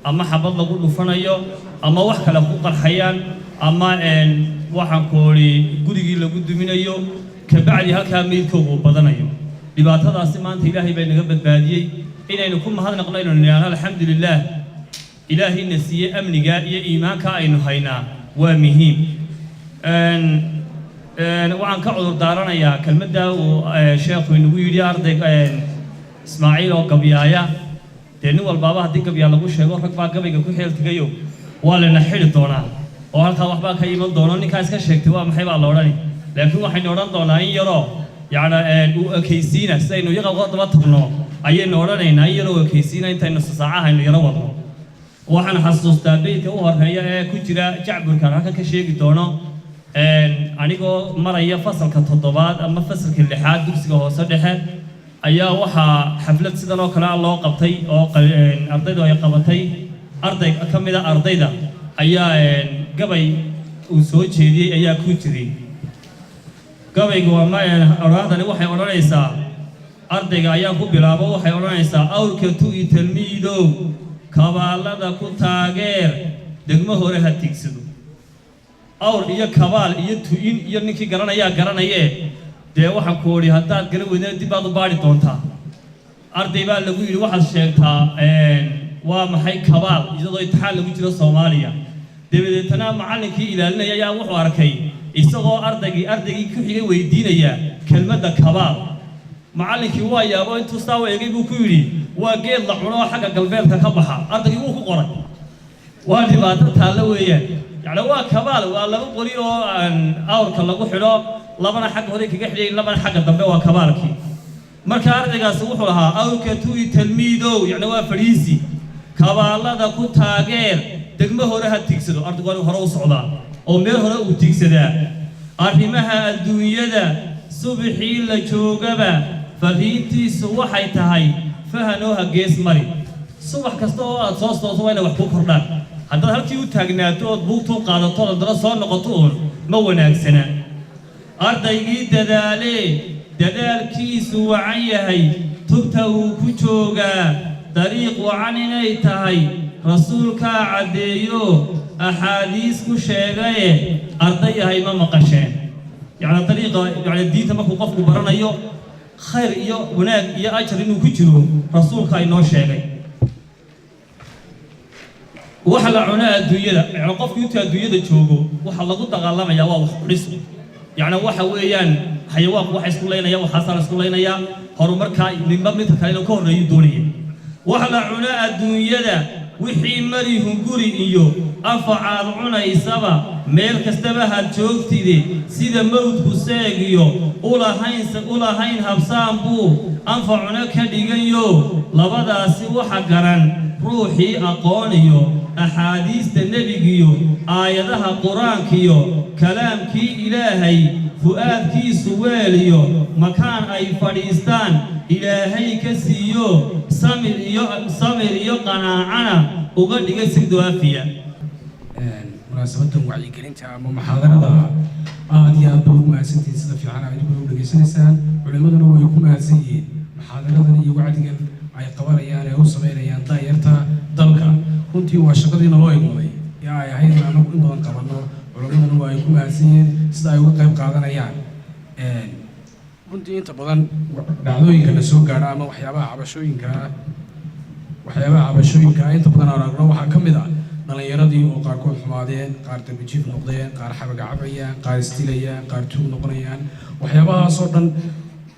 ama xabad lagu dhufanayo ama wax kale ku qarxayaan ama waxaan ku gurigii lagu duminayo ka bacdi halka meelkoodu badanayo dhibaatadaasi maanta ilaahay bay naga badbaadiyay inaynu ku mahadnaqno inaynu alxamdulillah ilaahay nasiye amniga iyo iimaanka aynu haynaa waa muhiim وعن كعذر دارنا يا كلمة ده وشيخ ونويدي أرضك إسماعيل وقبيايا تنو البابا هديك قبيا لقول شيخ وحق قبي كل حيل تجيو ولا نحيل دونا وهل كوا حبا كي من دونا نكاس كشيخ توا محيب على لوراني لكن واحد نوران دونا يرى يعني كيسينا سينو يقال غلط بطلنا أي نوراني نيرو كيسينا أنت نص ساعة هنو يرى وضع وحنا حسوس تابيت وهرهيا كجرا جعبر كان هكا كشيخ دونا anigoo maraya fasalka 7 ama fasalka 6 dugsiga hoose dhexe ayaa waxa xaflad sidan oo kale loo qabtay oo ardaydu ay qabatay arday kamida ardayda ayaa gabay uu soo jeediyay ayaa ku jiray gabaygu waa oradani waxay oranaysaa ardayga ayaa ku bilaabo waxay oranaysaa awrka tu italmiido kabaalada ku taageer degmo hore ha tigsado أول إياه كبال إياه توين إياه نكى قرنا يا قرنا يه ده واحد كوري هذا قرنا وين دي بعض باري تونتا أرضي بال لقول واحد شيء تا ومحي كبال إذا ضايع تحال لقول جلو سوماليا ده بدي تنام معلن كي إلى لنا يا وحوار كي يستغى أرضي كحية ويدينا يا كلمة ده كبال معلن كي هو يا أبو أنتوا استوى يجيبوا كوري وجيل لحنا حاجة قلبين تكبها أرضي هو قرن وهذه بعد تعلوية يعني هو كبال ولا بقولي عن أور كلا قحلا لبنا حق هذيك كحلي لبنا حق الدبة وكبالكي مركار دقا سوحها أو كتوي تلميذه يعني هو فريسي كبالا ده كنت تاجر دقمه هره تكسر أرض قالوا هروس عضا أو مير هره وتكسر أرمها الدنيا ده صبحي لجوجبا فهيتي سوحي تهاي فهنوها جيس مري subax kasta oo aad soo stooso waa inay wax ku kordhaan haddaad halkii u taagnaato ood buugtuu qaadato oo dara soo noqoto uun ma wanaagsana ardaygii dadaalee dadaalkiisu wacan yahay tubta uu ku joogaa dariiq wacan inay tahay rasuulkaa caddeeyo axaadiis ku sheegaye arday yahay ma maqasheen yacni dariiqa yacni diinta markuu qofku baranayo khayr iyo wanaag iyo ajar inuu ku jiro rasuulka inoo sheegay waxa la cunaa adduunyada yacni qofku intuu adduunyada joogo waxa lagu dagaalamayaa waa wax qudhis yacni waxa weeyaan xayawaanku waxa isku leynaya waxaasaa la isku leynayaa horumarkaa midba midka kale inuu ka horreeyu doonaya waxa la cunaa adduunyada wixii mari hunguri iyo anfacaad cunaysaba meel kastaba had joogtide sida mawdku seegiyo ulahayn habsaan buu anfacuna ka dhigayo labadaasi waxa garan ruuxii aqooniyo axaadiista nebigiyo aayadaha qur-aankiyo kalaamkii ilaahay fu'aadkiisu weeliyo makaan ay fadhiistaan ilaahay ka siiyo samir iyo qanaacana uga dhiga si dawaafiya munaasabadan wacyigelinta ama muxaadarada aad iyo aad bay u mahadsantihiin sida fiican aad u dhegaysanaysaan culimaduna way ku mahadsan yihiin muxaadaradan iyo wacdigan ay qabanayaan ee u sameynayaan daayarta dalka runtii waa shaqadiina loo igmaday yaa ay ahayd in anagu in badan qabanno culimaduna waa ay ku mahadsan yihiin sida ay uga qayb qaadanayaan runtii inta badan dhacdooyinka na soo gaadha ama waxyaabaha cabashooyinka inta badan aan aragno waxaa ka mid ah dhalinyaradii oo qaarkood xumaadeen qaar dambijiif noqdeen qaar xabaga cabayaan qaar istilayaan qaar tuug noqonayaan waxyaabahaasoo dhan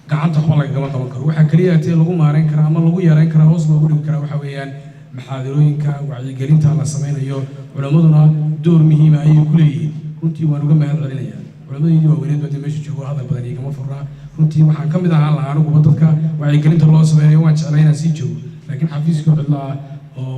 gacanta waxba lagagama qaban karo waxaa keliya atee lagu maareyn karaa ama lagu yareyn karaa hoos loogu dhigi karaa waxa weeyaan maxaadarooyinka wacyigelinta la sameynayo culimmaduna door muhiima ayay ku leeyihiin runtii waan uga mahad celinayaa culimmadii waaweyned baa dee meesha joogo hadal badan iyo kama furnaa runtii waxaan ka mid ahaan lahaa aniguba dadka wacyigelinta loo sameynayo waan jeclay inaan sii joogo laakiin xafiiska cidlaa oo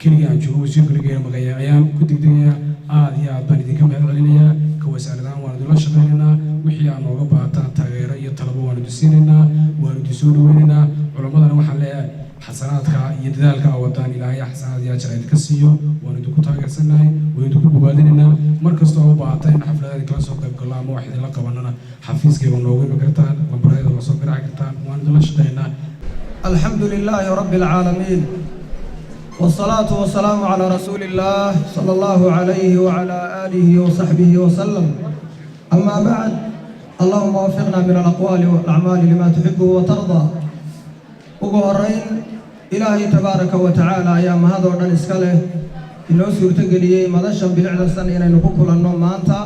keligii aan joogo wasiir keligii maqaya ayaan ku degdegayaa aad iyo aad baan idinka mahad celinayaa ka wasaaradan waan idinla shaqaynaynaa wixii aan nooga baahataan taageero iyo talabo waan idin siinaynaa waan idin soo dhaweynaynaa culimmadana waxaan leeyahay xasanaadka iyo dadaalka aa wadaan ilaahay xasanaad iyo ajar idinka siiyo waan idinku taageersanahay waan idinku bogaadinaynaa mar kastoo u baahata in xafladaadi kala soo qayb gallo ama wax idinla qabanana xafiiskayga noogu imi kartaan lambareeda waa soo garaaci kartaan waan idinla shaqaynaa الحمد لله رب العالمين والصلاة والسلام على رسول الله صلى الله عليه وعلى آله وصحبه وسلم أما بعد اللهم وفقنا من الأقوال والأعمال لما تحبه وترضى وقهرين إلهي تبارك وتعالى يا مهد ورن إسكاله إنه سورتقليه مدشا بالعدد سنة إنه نكوكل النوم مانتا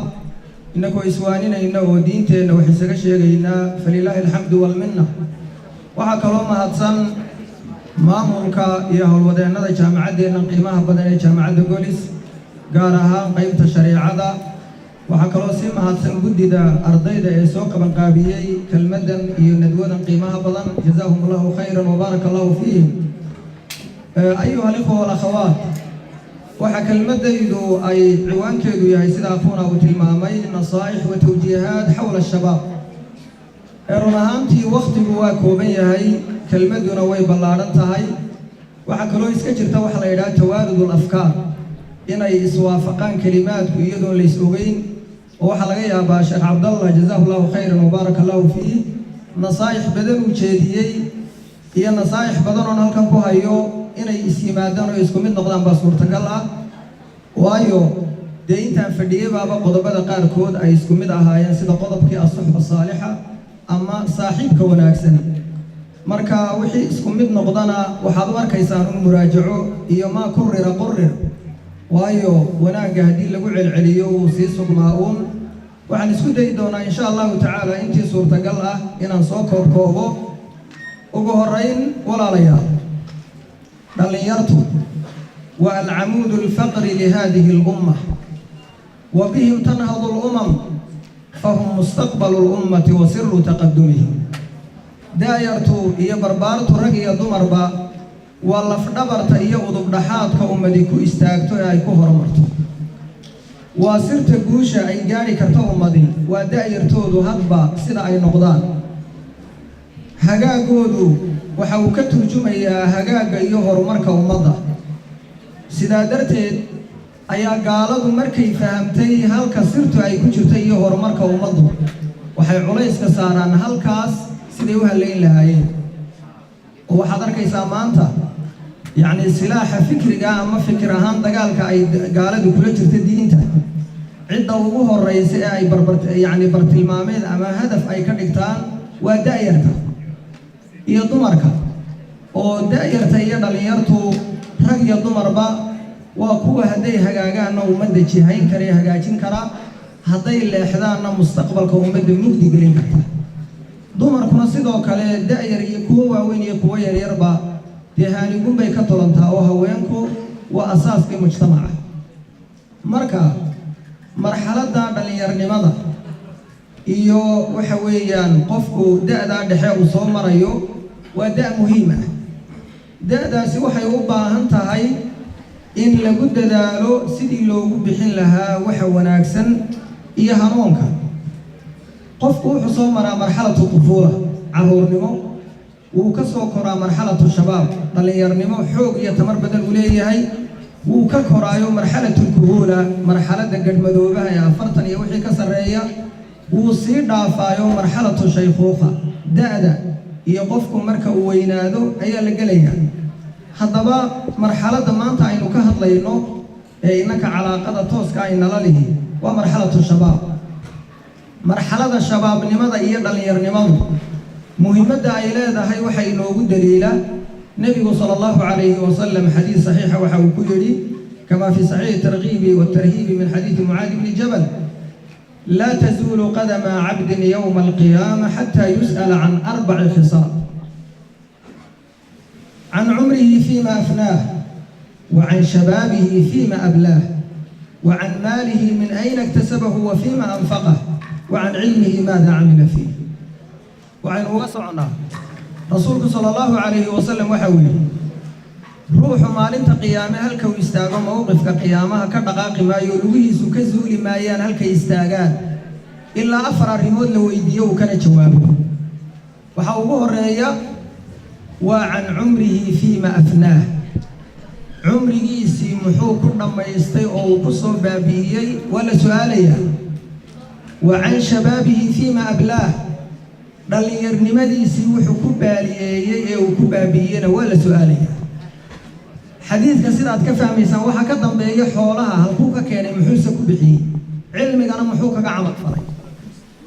إنكو إسوانينا إنه دينته إنه حسك شيئا فلله الحمد والمنة waxaa kaloo mahadsan maamulka iyo howlwadeennada jaamacaddeena qiimaha badan ee jaamacadda golis gaar ahaan qaybta shareecada waxaa kaloo sii mahadsan guddida ardayda ee soo qabanqaabiyey kelmaddan iyo nadwadan qiimaha badan jazaahum allahu khayran wabaaraka allahu fiihim ayuha alikhwa walakhawaat waxaa kelmaddaydu ay ciwaankeedu yahay sida afuuna uu tilmaamay nasaa'ix wa tawjiihaat xawla ashabaab run ahaantii wakhtigu waa kooban yahay kelmadduna way ballaadhan tahay waxaa kaloo iska jirta waxa la yidhaha tawaarudul afkaar inay iswaafaqaan kelimaadku iyadoon lays ogeyn oo waxaa laga yaabaa sheekh cabdallah jazaahu allahu khayran wabaaraka allahu fiih nasaa'ix badan uu jeediyey iyo nasaa'ix badan oon halkan ku hayo inay is yimaadaan oo isku mid noqdaan baa suurtagal ah waayo dee intaan fadhiyey baaba qodobada qaarkood ay isku mid ahaayeen sida qodobkii as-suxba saalixa ama saaxiibka wanaagsan marka wixii isku mid noqdana waxaad u arkaysaan un muraajaco iyo maa kurira qurir waayo wanaagga haddii lagu celceliyo wuu sii sugmaa uun waxaan isku dayi doonaa insha allahu tacaala intii suurtagal ah inaan soo koobkoobo ugu horrayn walaalayaal dhallinyartu waa alcamuudu alfaqri lihadihi alumma wa bihim tanhadu alumam فهم مستقبل الأمة وسر تقدمهم دايرتو إيا بربارتو رقيا دمربا والله فدبرت إيا أضب دحات كأمديكو استاكتو يا إيكو هرمرتو وسرت قوشة أي جاري كرتو أمدي ودايرتو دو هدبا سيدا أي نقدان hagaagoodu waxa uu ka turjumayaa hagaaga iyo horumarka ummadda sidaa darteed ayaa gaaladu markay fahamtay halka sirtu ay ku jirto iyo horumarka ummaddu waxay culayska saaraan halkaas siday u haleyn lahaayeen oo waxaad arkaysaa maanta yacni silaaxa fikriga ama fikir ahaan dagaalka ay gaaladu kula jirta diinta cidda ugu horreysa ee ay bartilmaameed ama hadaf ay ka dhigtaan waa da'yarta iyo dumarka oo da'yarta iyo dhallinyartu rag iyo dumarba waa kuwa hadday hagaagaanna ummadda jihayn kara ee hagaajin kara hadday leexdaanna mustaqbalka ummadda mugdi gelin karta dumarkuna sidoo kale da'yar iyo kuwo waaweyn iyo kuwo yaryarba dee haanigun bay ka tolantaa oo haweenku waa asaaskii mujtamaca marka marxaladda dhallinyarnimada iyo waxa weeyaan qofku da'daa dhexe uu soo marayo waa da' muhiim ah da'daasi waxay u baahan tahay in lagu dadaalo sidii loogu bixin lahaa waxa wanaagsan iyo hanuunka qofku wuxuu soo maraa marxalatu tufuula carruurnimo wuu ka soo koraa marxalatu shabaab dhallinyarnimo xoog iyo tamar badan uu leeyahay wuu ka koraayo marxalatu lkuhuula marxaladda gadhmadoobaha ee 40 iyo wixii ka sarreeya wuu sii dhaafaayo marxalatu shaykhuuqa da'da iyo qofku marka uu weynaado ayaa la gelayaa haddaba marxaladda maanta aynu ka hadlayno ee innaka calaaqada tooska ay nala lihi waa marxalatu shabaab marxalada shabaabnimada iyo dhallinyarnimadu muhiimadda ay leedahay waxay inoogu daliila nebigu sala allahu calayhi wasalam xadiis saxiixa waxa uu ku yidhi kama fi saxiixi targhiibi watarhiibi min xadiidi mucaadi bni jabal laa tazuulu qadama cabdin yowma alqiyaama xataa yus'ala can 4 khisaal عن عمره فيما أفناه وعن شبابه فيما أبلاه وعن ماله من أين اكتسبه وفيما أنفقه وعن علمه ماذا عمل فيه وعن وسعنا رسولك صلى الله عليه وسلم وحوله روح مالنت قيامه هل كو يستاغو موقفك قيامها كدقاق ما يلويس كزول ما يان هل كيستاغان إلا أفر الرمود لو يديو كان جوابه وحوله الرئيه وعن عمره فيما أفناه عمره سي محوك لما يستيء أو قصر بابيي ولا سؤاليا وعن شبابه فيما أبلاه دل يرنمدي سي وحكو باليي أو كبابيين ولا سؤاليا حديث كسيرة كفى ميسان وحكا ضمبيي حولها هلكوكا كان محوسك بحي علمي أنا محوكا عمق فري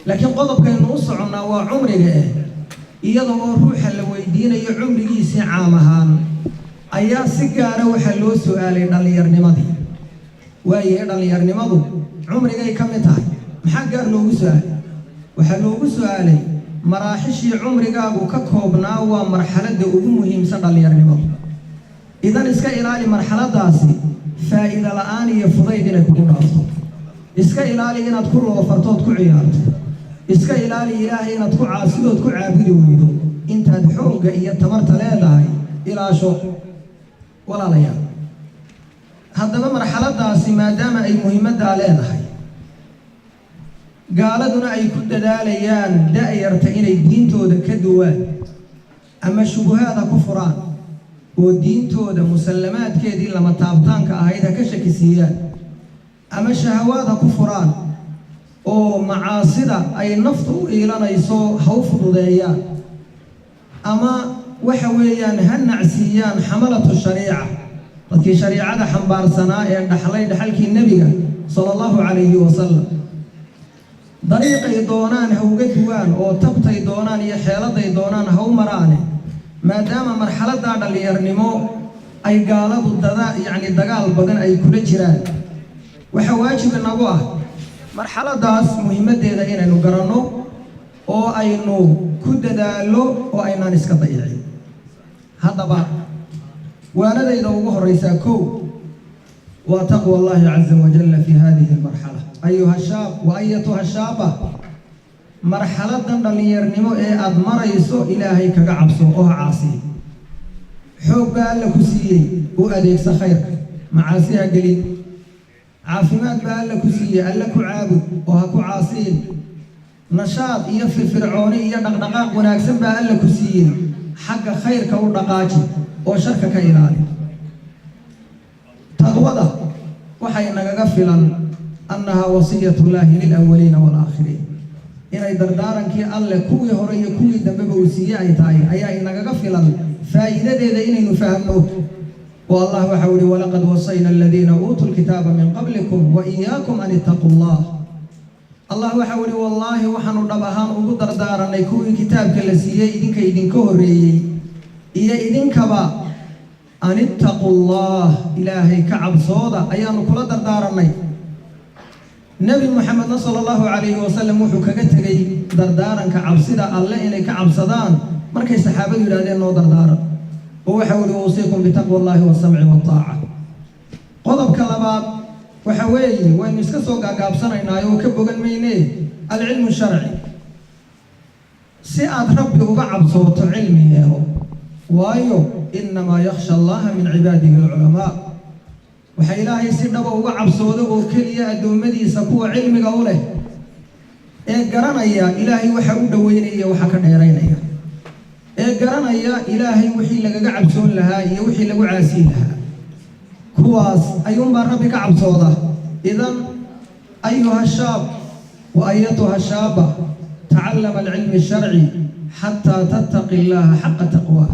لكن قضب كان نوصعنا وعمره iyadoo ruuxa la weydiinayo cumrigiisa caam ahaan ayaa si gaar ah waxa loo su'aalay dhallinyarnimadii waaye dhallinyarnimadu cumrigay ka mid tahay maxaa gaar loogu su'aalay waxa loogu su'aalay maraaxishii cumrigaagu ka koobnaa waa marxaladda ugu muhiimsan dhallinyarnimadu idan iska ilaali marxaladaasi faa'iido la'aan iyo fudayd inay kugu dhaafto iska ilaali inaad ku loofartood ku ciyaarto iska ilaali ilaahay inaad ku caasidood ku caabudi weydo intaad xoogga iyo tamarta leedahay ilaasho walaalayaal haddaba marxaladaasi maadaama ay muhiimaddaa leedahay gaaladuna ay ku dadaalayaan da'yarta inay diintooda ka duwaan ama shubuhaada ku furaan oo diintooda musallamaadkeedii lama taabtaanka ahayd ha ka shakisiiyaan ama shahawaad ha ku furaan oo macaasida ay naftu u iilanayso ha u fududeeyaan ama waxa weeyaan ha nacsiiyaan xamalatu shariica dadkii shariicada xambaarsanaa ee dhaxlay dhaxalkii nebiga sala allahu calayhi wasalam dariiqay doonaan ha uga duwaan oo tabtay doonaan iyo xeeladay doonaan ha u maraane maadaama marxaladdaa dhallinyarnimo ay gaaladu dagaal badan ay kula jiraan waxa waajib inagu ah marxaladaas muhiimaddeeda inaynu garanno oo aynu ku dadaallo oo aynaan iska dayicin haddaba waanadayda ugu horreysaa kow waa taqwa allahi caza wajalla fi hadihi almarxala ayuha shaab wa ayatuha shaaba marxaladan dhallinyarnimo ee aad marayso ilaahay kaga cabso oo ha caasiyo xoog baa alla ku siiyey u adeegsa khayrka macaasi ha gelin caafimaad baa alla ku siiyey alla ku caabud oo ha ku caasiyin nashaad iyo firfircooni iyo dhaqdhaqaaq wanaagsan baa alla ku siiyey xagga khayrka u dhaqaaji oo sharka ka ilaali taqwada waxay nagaga filan annaha wasiyatullaahi lilawwaliina waalaakhiriin inay dardaarankii alle kuwii hore iyo kuwii dambeba uu siiyey ay tahay ayaa inagaga filan faa'iidadeeda inaynu fahamno oo allah waxau yihi walaqad wasayna aladiina uutuu lkitaaba min qablikum wa iyaakum an ittaquu llah allah waxau yihi wallaahi waxaanu dhab ahaan ugu dardaaranay kuwii kitaabka la siiyey idinka idinka horreeyey iyo idinkaba an ittaquu llah ilaahay ka cabsooda ayaanu kula dardaaranay nebi moxamedna sala allahu calayhi wasalam wuxuu kaga tegey dardaaranka cabsida alle inay ka cabsadaan markay saxaabadu yidhahdeen noo dardaaran oo waxau yihi uusiikum bitaqwa allahi wasamci waataaca qodobka labaad waxa weeye waynu iska soo gaagaabsanaynaa oo ka bogan maynee alcilmu sharci si aad rabbi uga cabsooto cilmi yeelo waayo inamaa yakhsha allaha min cibaadihi alculamaa waxa ilaahay si dhaba uga cabsoodo oo keliya addoommadiisa kuwa cilmiga u leh ee garanaya ilaahay waxa u dhoweynaya waxa ka dheeraynaya ee garanaya ilaahay wixii lagaga cabsoon lahaa iyo wixii lagu caasiin lahaa kuwaas ayuunbaa rabbi ka cabsooda idan ayuha shaab wa ayatuha shaaba tacallama alcilmi sharci xataa tattaqi illaha xaqa taqwaa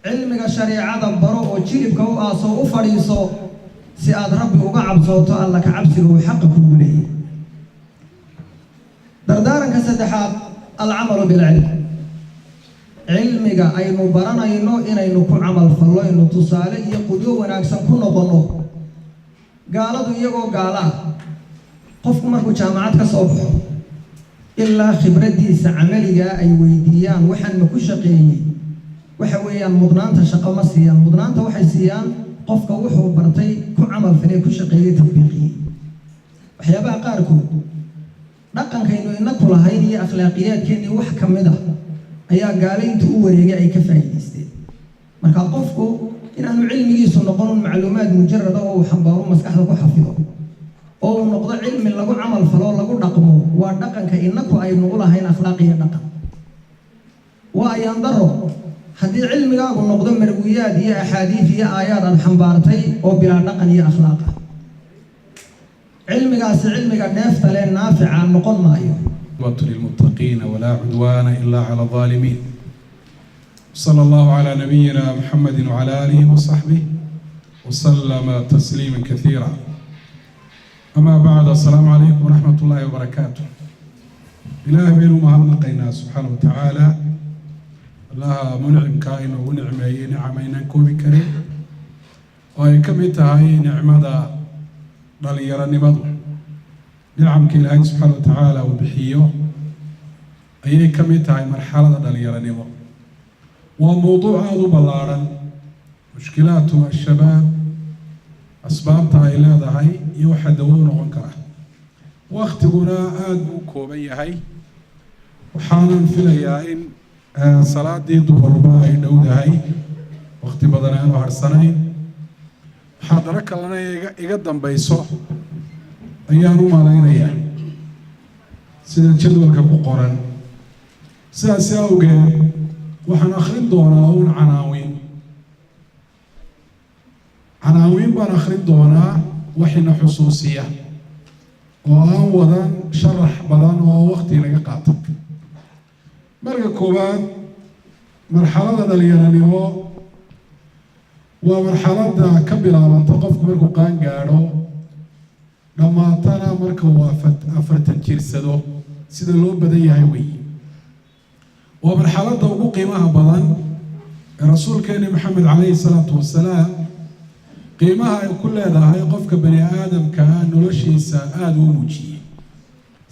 cilmiga shareecada baro oo jilibka u aasoo u fadhiiso si aad rabbi uga cabsooto alla ka cabsiga uu xaqa kugu leeyahay dardaaranka saddexaad alcamalu bilcilm cilmiga aynu baranayno inaynu ku camal fallo inu tusaale iyo qudwo wanaagsan ku noqonno gaaladu iyagoo gaala ah qofku markuu jaamacad ka soo baxo ilaa khibraddiisa camaligaa ay weydiiyaan waxaan ma ku shaqeeyey waxa weeyaan mudnaanta shaqo ma siiyaan mudnaanta waxay siiyaan qofka wuxuu bartay ku camal falay ku shaqeeyey tatbiiqiyey waxyaabaha qaarkood dhaqankaynu inaku lahayn iyo akhlaaqiyaadkeennii wax ka mid ah ayaa gaalaynta u wareegay ay ka faa'iidaysteen marka qofku inaanu cilmigiisu noqon un macluumaad mujarada oo uu xambaaro maskaxda ku xafido oo uu noqdo cilmi lagu camal falo lagu dhaqmo waa dhaqanka inaku aynu u lahayn akhlaaq iyo dhaqan waa ayaan daro haddii cilmigaagu noqdo marwiyaad iyo axaadiid iyo aayaad aad xambaartay oo bilaa dhaqan iyo akhlaaq ah cilmigaasi cilmiga dheefta lee naafica noqon maayo للمتقين ولا عدوان إلا على الظالمين صلى الله على نبينا محمد وعلى آله وصحبه وسلم تسليما كثيرا أما بعد السلام عليكم ورحمة الله وبركاته إله بينه مهمنا قينا سبحانه وتعالى الله منعم كائن ونعمي نعمينا كوبي كريم وهي كميتها نعمة ضليرا نبضو نعمك إلهي سبحانه وتعالى وبحيه أي كميتها مرحلة دليرة نمو وموضوع هذا بلارا مشكلات الشباب أسبابتها إلى هاي يوحدون عنكره وقت قنا أدوكو بي هاي وحانا في الأيام صلاة دي ظهر باي دود هاي وقت بدنان وهرسنين حضرك لنا يقدم بيسو ayaanu malaynayaa sida jadwalka ku qoran sidaas awgeed waxaan akhrin doonaa uun canaawiin baan akhrin doonaa waxina xusuusiya oo aan wadan sharax badan oo waqti laga qaato marka koowaad marxalada dhalinyaranimo waa marxalada ka bilaabanta qofku markuu qaan gaadho dhamaatana marka uu afartan jirsado sida loo badan yahay weeye waa marxaladda ugu qiimaha badan ee rasuulkeeni maxamed calayhi salaatu wasalaam qiimaha ay ku leedahay qofka bani aadamka noloshiisa aada u muujiyey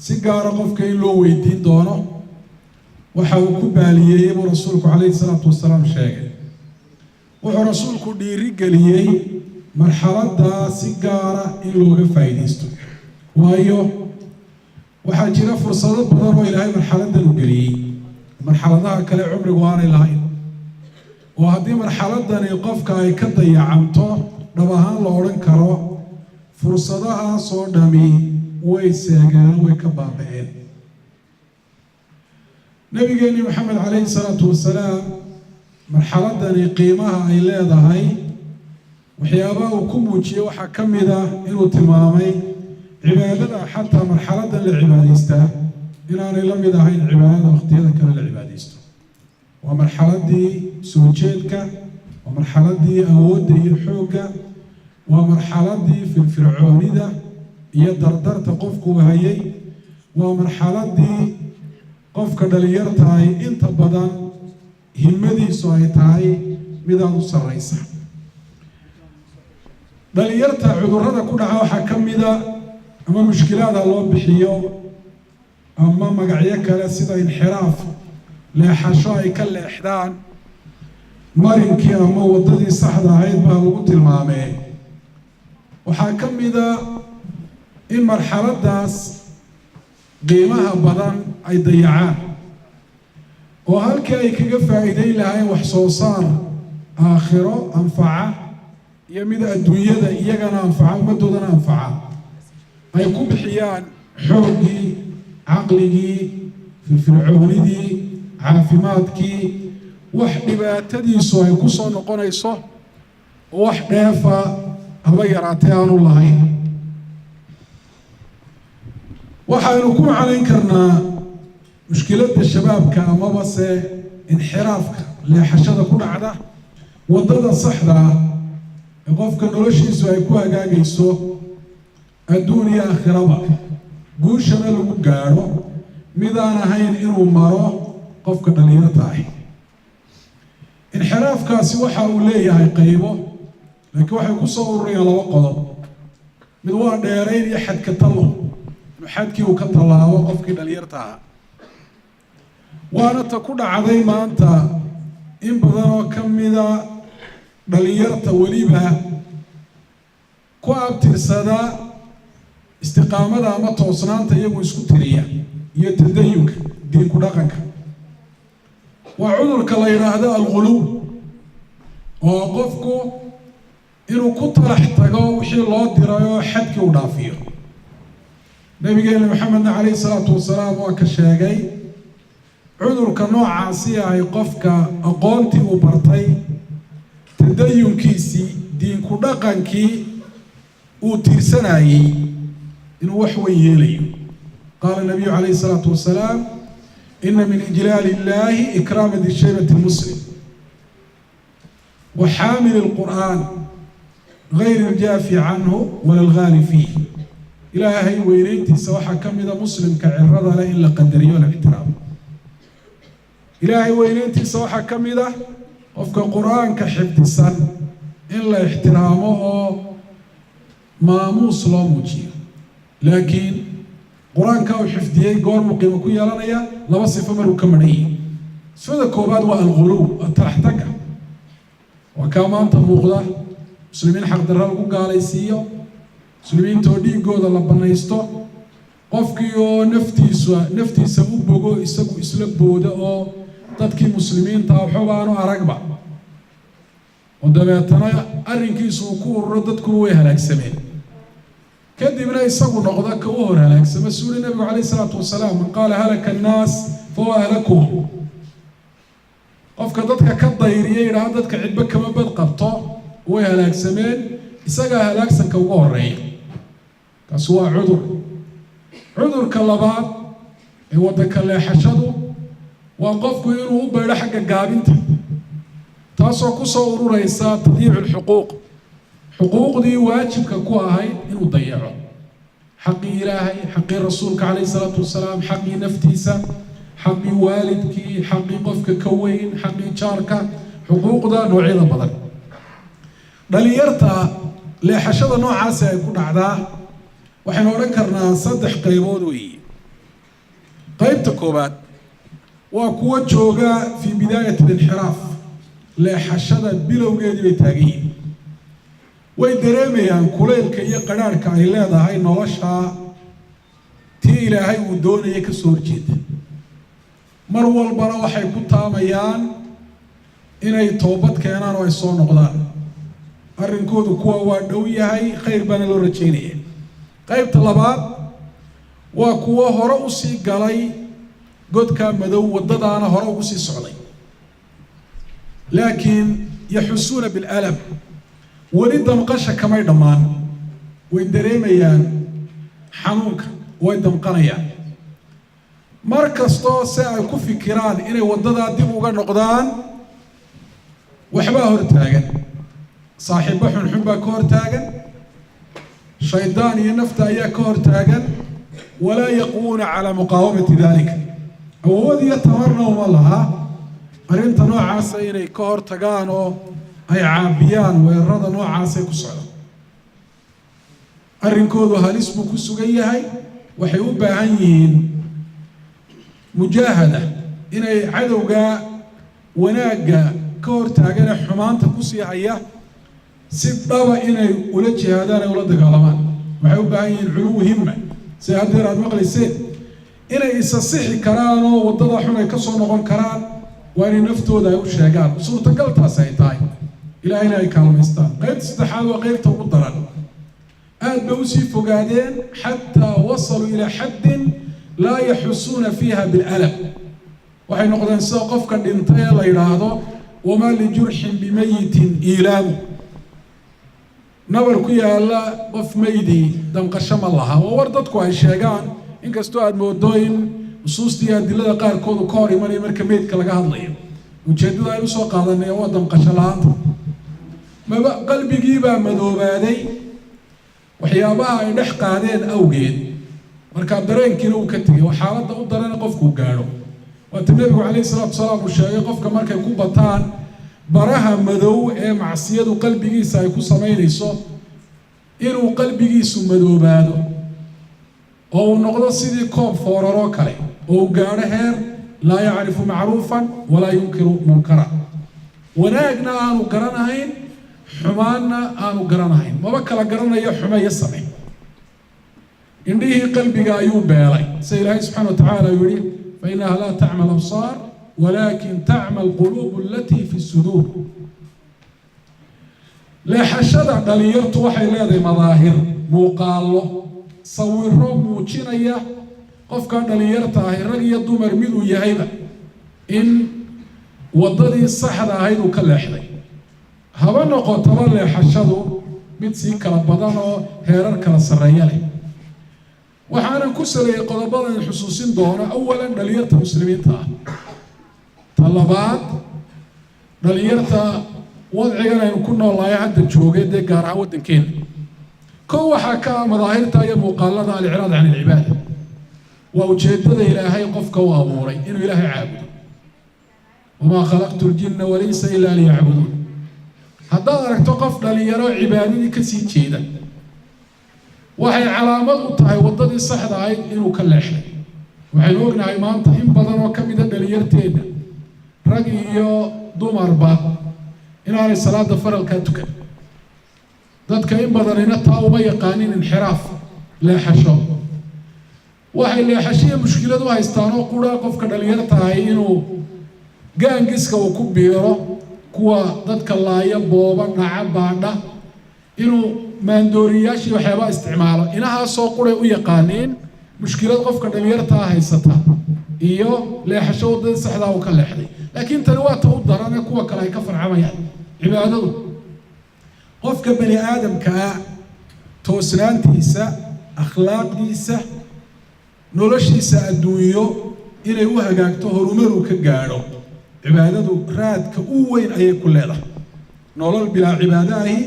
si gaara qofka in loo weydiin doono waxa uu ku baaliyeeyey buu rasuulku calayhi salaatu wasalaam sheegay wuxuu rasuulku dhiirigeliyey marxaladda si gaara in looga faa'iidaysto waayo waxaa jira fursado badan oo ilaahay marxaladdan u geliyey marxaladaha kale cumrigu aanay lahayn oo haddii marxaladdani qofka ay ka dayacanto dhab ahaan la odhan karo fursadahaasoo dhami way seegeen way ka baaba'een نبينا محمد عليه الصلاة والسلام مرحلة قيمها أي لا هاي وحيابه وكموجي وحكم ذا إنه تمامي عبادة حتى مرحلة للعباديستا إن أنا لم يدهين عبادة واختيارا كان للعباديستا ومرحلة دي سوجيتك ومرحلة دي أود يحوك ومرحلة دي في الفرعوني ده يدردر تقفك وهي ومرحلة دي قفك دليرتاي انت بدن همدي سويتاي ميدان السريسة دليرتا عذرنا كلها وحكمدا أما مشكلات الله بحيو أما مقعيك لسيدا انحراف لحشائي كالإحدان مرنكي أما وضدي صحدا عيد بها وقت المامي وحكمدا إن مرحلة داس قيمها بدن أي ضيعان وهالكي كيف فائدين لهاي وحصوصان آخره أنفعه يمد الدنيا ده يجنا أنفعه ومدودنا أنفعه أيكون بحيان حوقي عقلي في الفرعوني عافماتك وحدة تديسو يكسر نقول يسوع وحدة فهبيراتيان الله وحنكون عليك كرنا مشكلة الشباب كأما بس انحرافك لحشدة كل عدا وضد الصحراء يقف كنولشي سويكوا جاجيسو الدنيا خرابة قوشنا لو جارو ميدانا هين إنه مرو قف كنولينا تاعي انحراف كاسي وحاوليه هاي قيبه لكن واحد يكسر على وقضه مدوار دايرين يحد كتله حدكي وكتله وقف كده ليرتاح وأنا تكون عظيم أنت إن بدنا كم إذا بليرت وليبها كواب ترسدا استقامة ما توصلان تيجوا سكترية يتدينك دين كدقك وعذرك الله يرهدا الغلو وقفكو إنه كنت راح تجاو وحي الله درايو حدك ودافيه نبينا محمد عليه الصلاة والسلام وكشاجي عذرك نوع عاصية يقفك أقونتي وبرتي تدين كيسي دين كدقن كي وترسناي إنه وحوي يلي قال النبي عليه الصلاة والسلام إن من إجلال الله إكرام ذي الشيبة المسلم وحامل القرآن غير الجافي عنه ولا الغالي فيه إلهي ويريتي سواحا كم إذا مسلم كعرض لا إلا قدري ولا احترام إلهي ويريتي سواحا كم إذا وفق قرآن كحفظ السن إلا احترامه ماموس لا مجيء لكن قرآن كاو حفظيه قول مقيمة كويا لنا لا وصف مرو كمري سوى كوباد والغلو التحتك وكما أنت مغضى مسلمين حق درالكو قال يسيو مسلمين تودي قود الله بنايستو قفكيو نفتي سبو بوغو إسابو إسلب بودا أو تدكي مسلمين تاوحوبانو أرقبا ودبيتنا أرنكي سوكور رددكو ويهلاك سمين كدبنا يسابو نغضا كوهر هلاك سمين سوري النبي عليه الصلاة والسلام من قال هلك الناس فهو أهلكهم قفك ددك كالضيرية إلى ددك عدبك ما بدقبطو ويهلاك سمين إساقا هلاك سنكو غوري كسوا عذر كاللبات هو دك اللي حشدو وقفكو ينو بيرا حق قابنته تاسو كسو رئيسات تضيع الحقوق حقوق دي واجبك كوهاي إنو ضيعه حقي إلهي حقي رسولك عليه الصلاة والسلام حقي نفتيسا حقي والدك حقي قفك كوين حقي شاركة حقوق دا نوعي دا بدل دليرتا لحشد نوع عاسى يكون عدا وحين ذكرنا صدح قيبود وي قيبت كوبات وكو جوغا في بداية الانحراف لحشد بلو قيدي بتاقين ويدريميان كليل كي قرارك أي لادا هاي نوشها تي إلهي ودوني يكسور جيد مروا البرا وحي كتاميان إني توبت كينان ويصون نقدان أرنكودو كوا وادوية هاي خير بان الورجيني قيب طلبات وكوا هرأسي قلي godka madow wadadaana hore ugu sii socday laakiin yaxusuuna bilalam weli damqasha kamay dhammaan way dareemayaan xanuunka way damqanayaan mar kastoo si ay ku fikiraan inay wadadaa dib uga noqdaan waxbaa hortaagan saaxiibo xunxun baa ka hortaagan shaydaan iyo nafta ayaa ka hortaagan walaa yaquuna calaa muqaawamati dalika awood iyo tamarna uma laha arrinta noocaasa inay ka hortagaan oo ay caabiyaan weerarada noocaasay ku socdaan arrinkoodu halis buu ku sugan yahay waxay u baahan yihiin mujaahada inay cadowga wanaagga ka hortaagana xumaanta ku sii haya si dhaba inay ula jihaadaan ay ula dagaalamaan waxay u baahan yihiin culuw himma si haddeer aad maqlayseen inay isa sixi karaan oo waddada xun ay ka soo noqon karaan waa inay naftooda ay u sheegaan suurtagaltaas ay tahay ilaahayna ay kaalmaystaan qaybta saddexaad waa qaybta ugu daran aad bay usii fogaadeen xataa wasaluu ilaa xaddin laa yaxusuuna fiiha bilalam waxay noqdeen sida qofka dhintay ee la yidhaahdo wamaa lijurxin bimayitin iilaamu nabar ku yaalla qof meydii damqasho ma laha waa war dadku ay sheegaan inkastoo aad moodo in nusuustii adilada qaarkoodu ka hor imanaya marka meydka laga hadlayo ujeeddada aynu soo qaadanay waa damqasho la-aanta maba qalbigiibaa madoobaaday waxyaabaha ay dhex qaadeen awgeed markaa dareenkiina uu ka tegay waa xaaladda u darana qofkuu gaadho waata nebigu calayhi salaatu wasalaam uu sheegay qofka markay ku bataan baraha madow ee macsiyadu qalbigiisa ay ku samaynayso inuu qalbigiisu madoobaado oo uu noqdo sidii koob fooraroo kale oo uu gaadho heer laa yacrifu macruufan walaa yunkiru munkara wanaagna aanu garanahayn xumaanna aanu garanahayn maba kala garanayo xumo iyo same indhihii qalbiga ayuu beelay sida ilaahay subxaana wa tacaala uu yidhi fa innaha laa tacma alabsaar ولكن تعمى القلوب التي في الصدور لا حشد دليرت waxay leedahay madaahir muuqaalo sawiro muujinaya qofka dhalinyarta ah rag iyo dumar mid uu yahayba in wadadii saxda ahayd uu ka leexday haba noqotaba leexashadu mid si kala badan oo heerar kala sareeya leh waxaan ku saleeyay qodobadan xusuusin doona awalan dhalinyarta muslimiinta ah talabaad dhalinyarta wadcigan aynu ku noolahay hadda joogay dee gaar ahaan waddankeena kow waxaa ka ah madaahirta iyo muuqaalada alicraad can ilcibaada waa ujeeddada ilaahay qofka u abuuray inuu ilaahay caabudo wamaa khalaqtu ljinna walaysa ilaa liyacbuduun haddaad aragto qof dhalinyaro cibaadadii kasii jeeda waxay calaamad u tahay waddadii saxda ahayd inuu ka leexday waxaynu ognahay maanta in badan oo ka mida dhalinyarteena rag iyo dumarba inaanay salaada faralkaa tukan dadka in badanina taa uma yaqaanin inxiraaf leexasho waxay leexashiya mushkilad u haystaan oo qura qofka dhalinyarta ahay inuu gaangiska uu ku biiro kuwa dadka laaya booba dhaca baadha inuu maandooriyaashii waxyaabaa isticmaalo inahaasoo quray u yaqaaniin mushkilad qofka dhalinyarta haysata iyo leexasho waddadii saxdaa uu ka leexday laakiin tani waa ta u daran ee kuwa kale ay ka farcamayaan cibaadadu qofka bani aadamka ah toosnaantiisa akhlaaqdiisa noloshiisa adduunyo inay u hagaagto horumar uu ka gaadho cibaadadu raadka u weyn ayay ku leedahay nolol bilaa cibaado ahi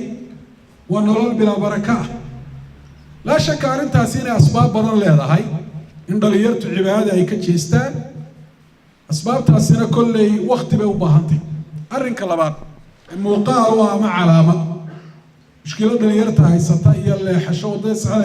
waa nolol bilaa baraka ah laa shaka arrintaasi inay asbaab badan leedahay in dhalinyartu cibaadada ay ka jeestaan asbaabtaasina kolley waqti bay u baahantay arrinka labaad muuqaal waa ama calaamad mushkilad dhalinyarta haysata iyo leexasho waddada saxda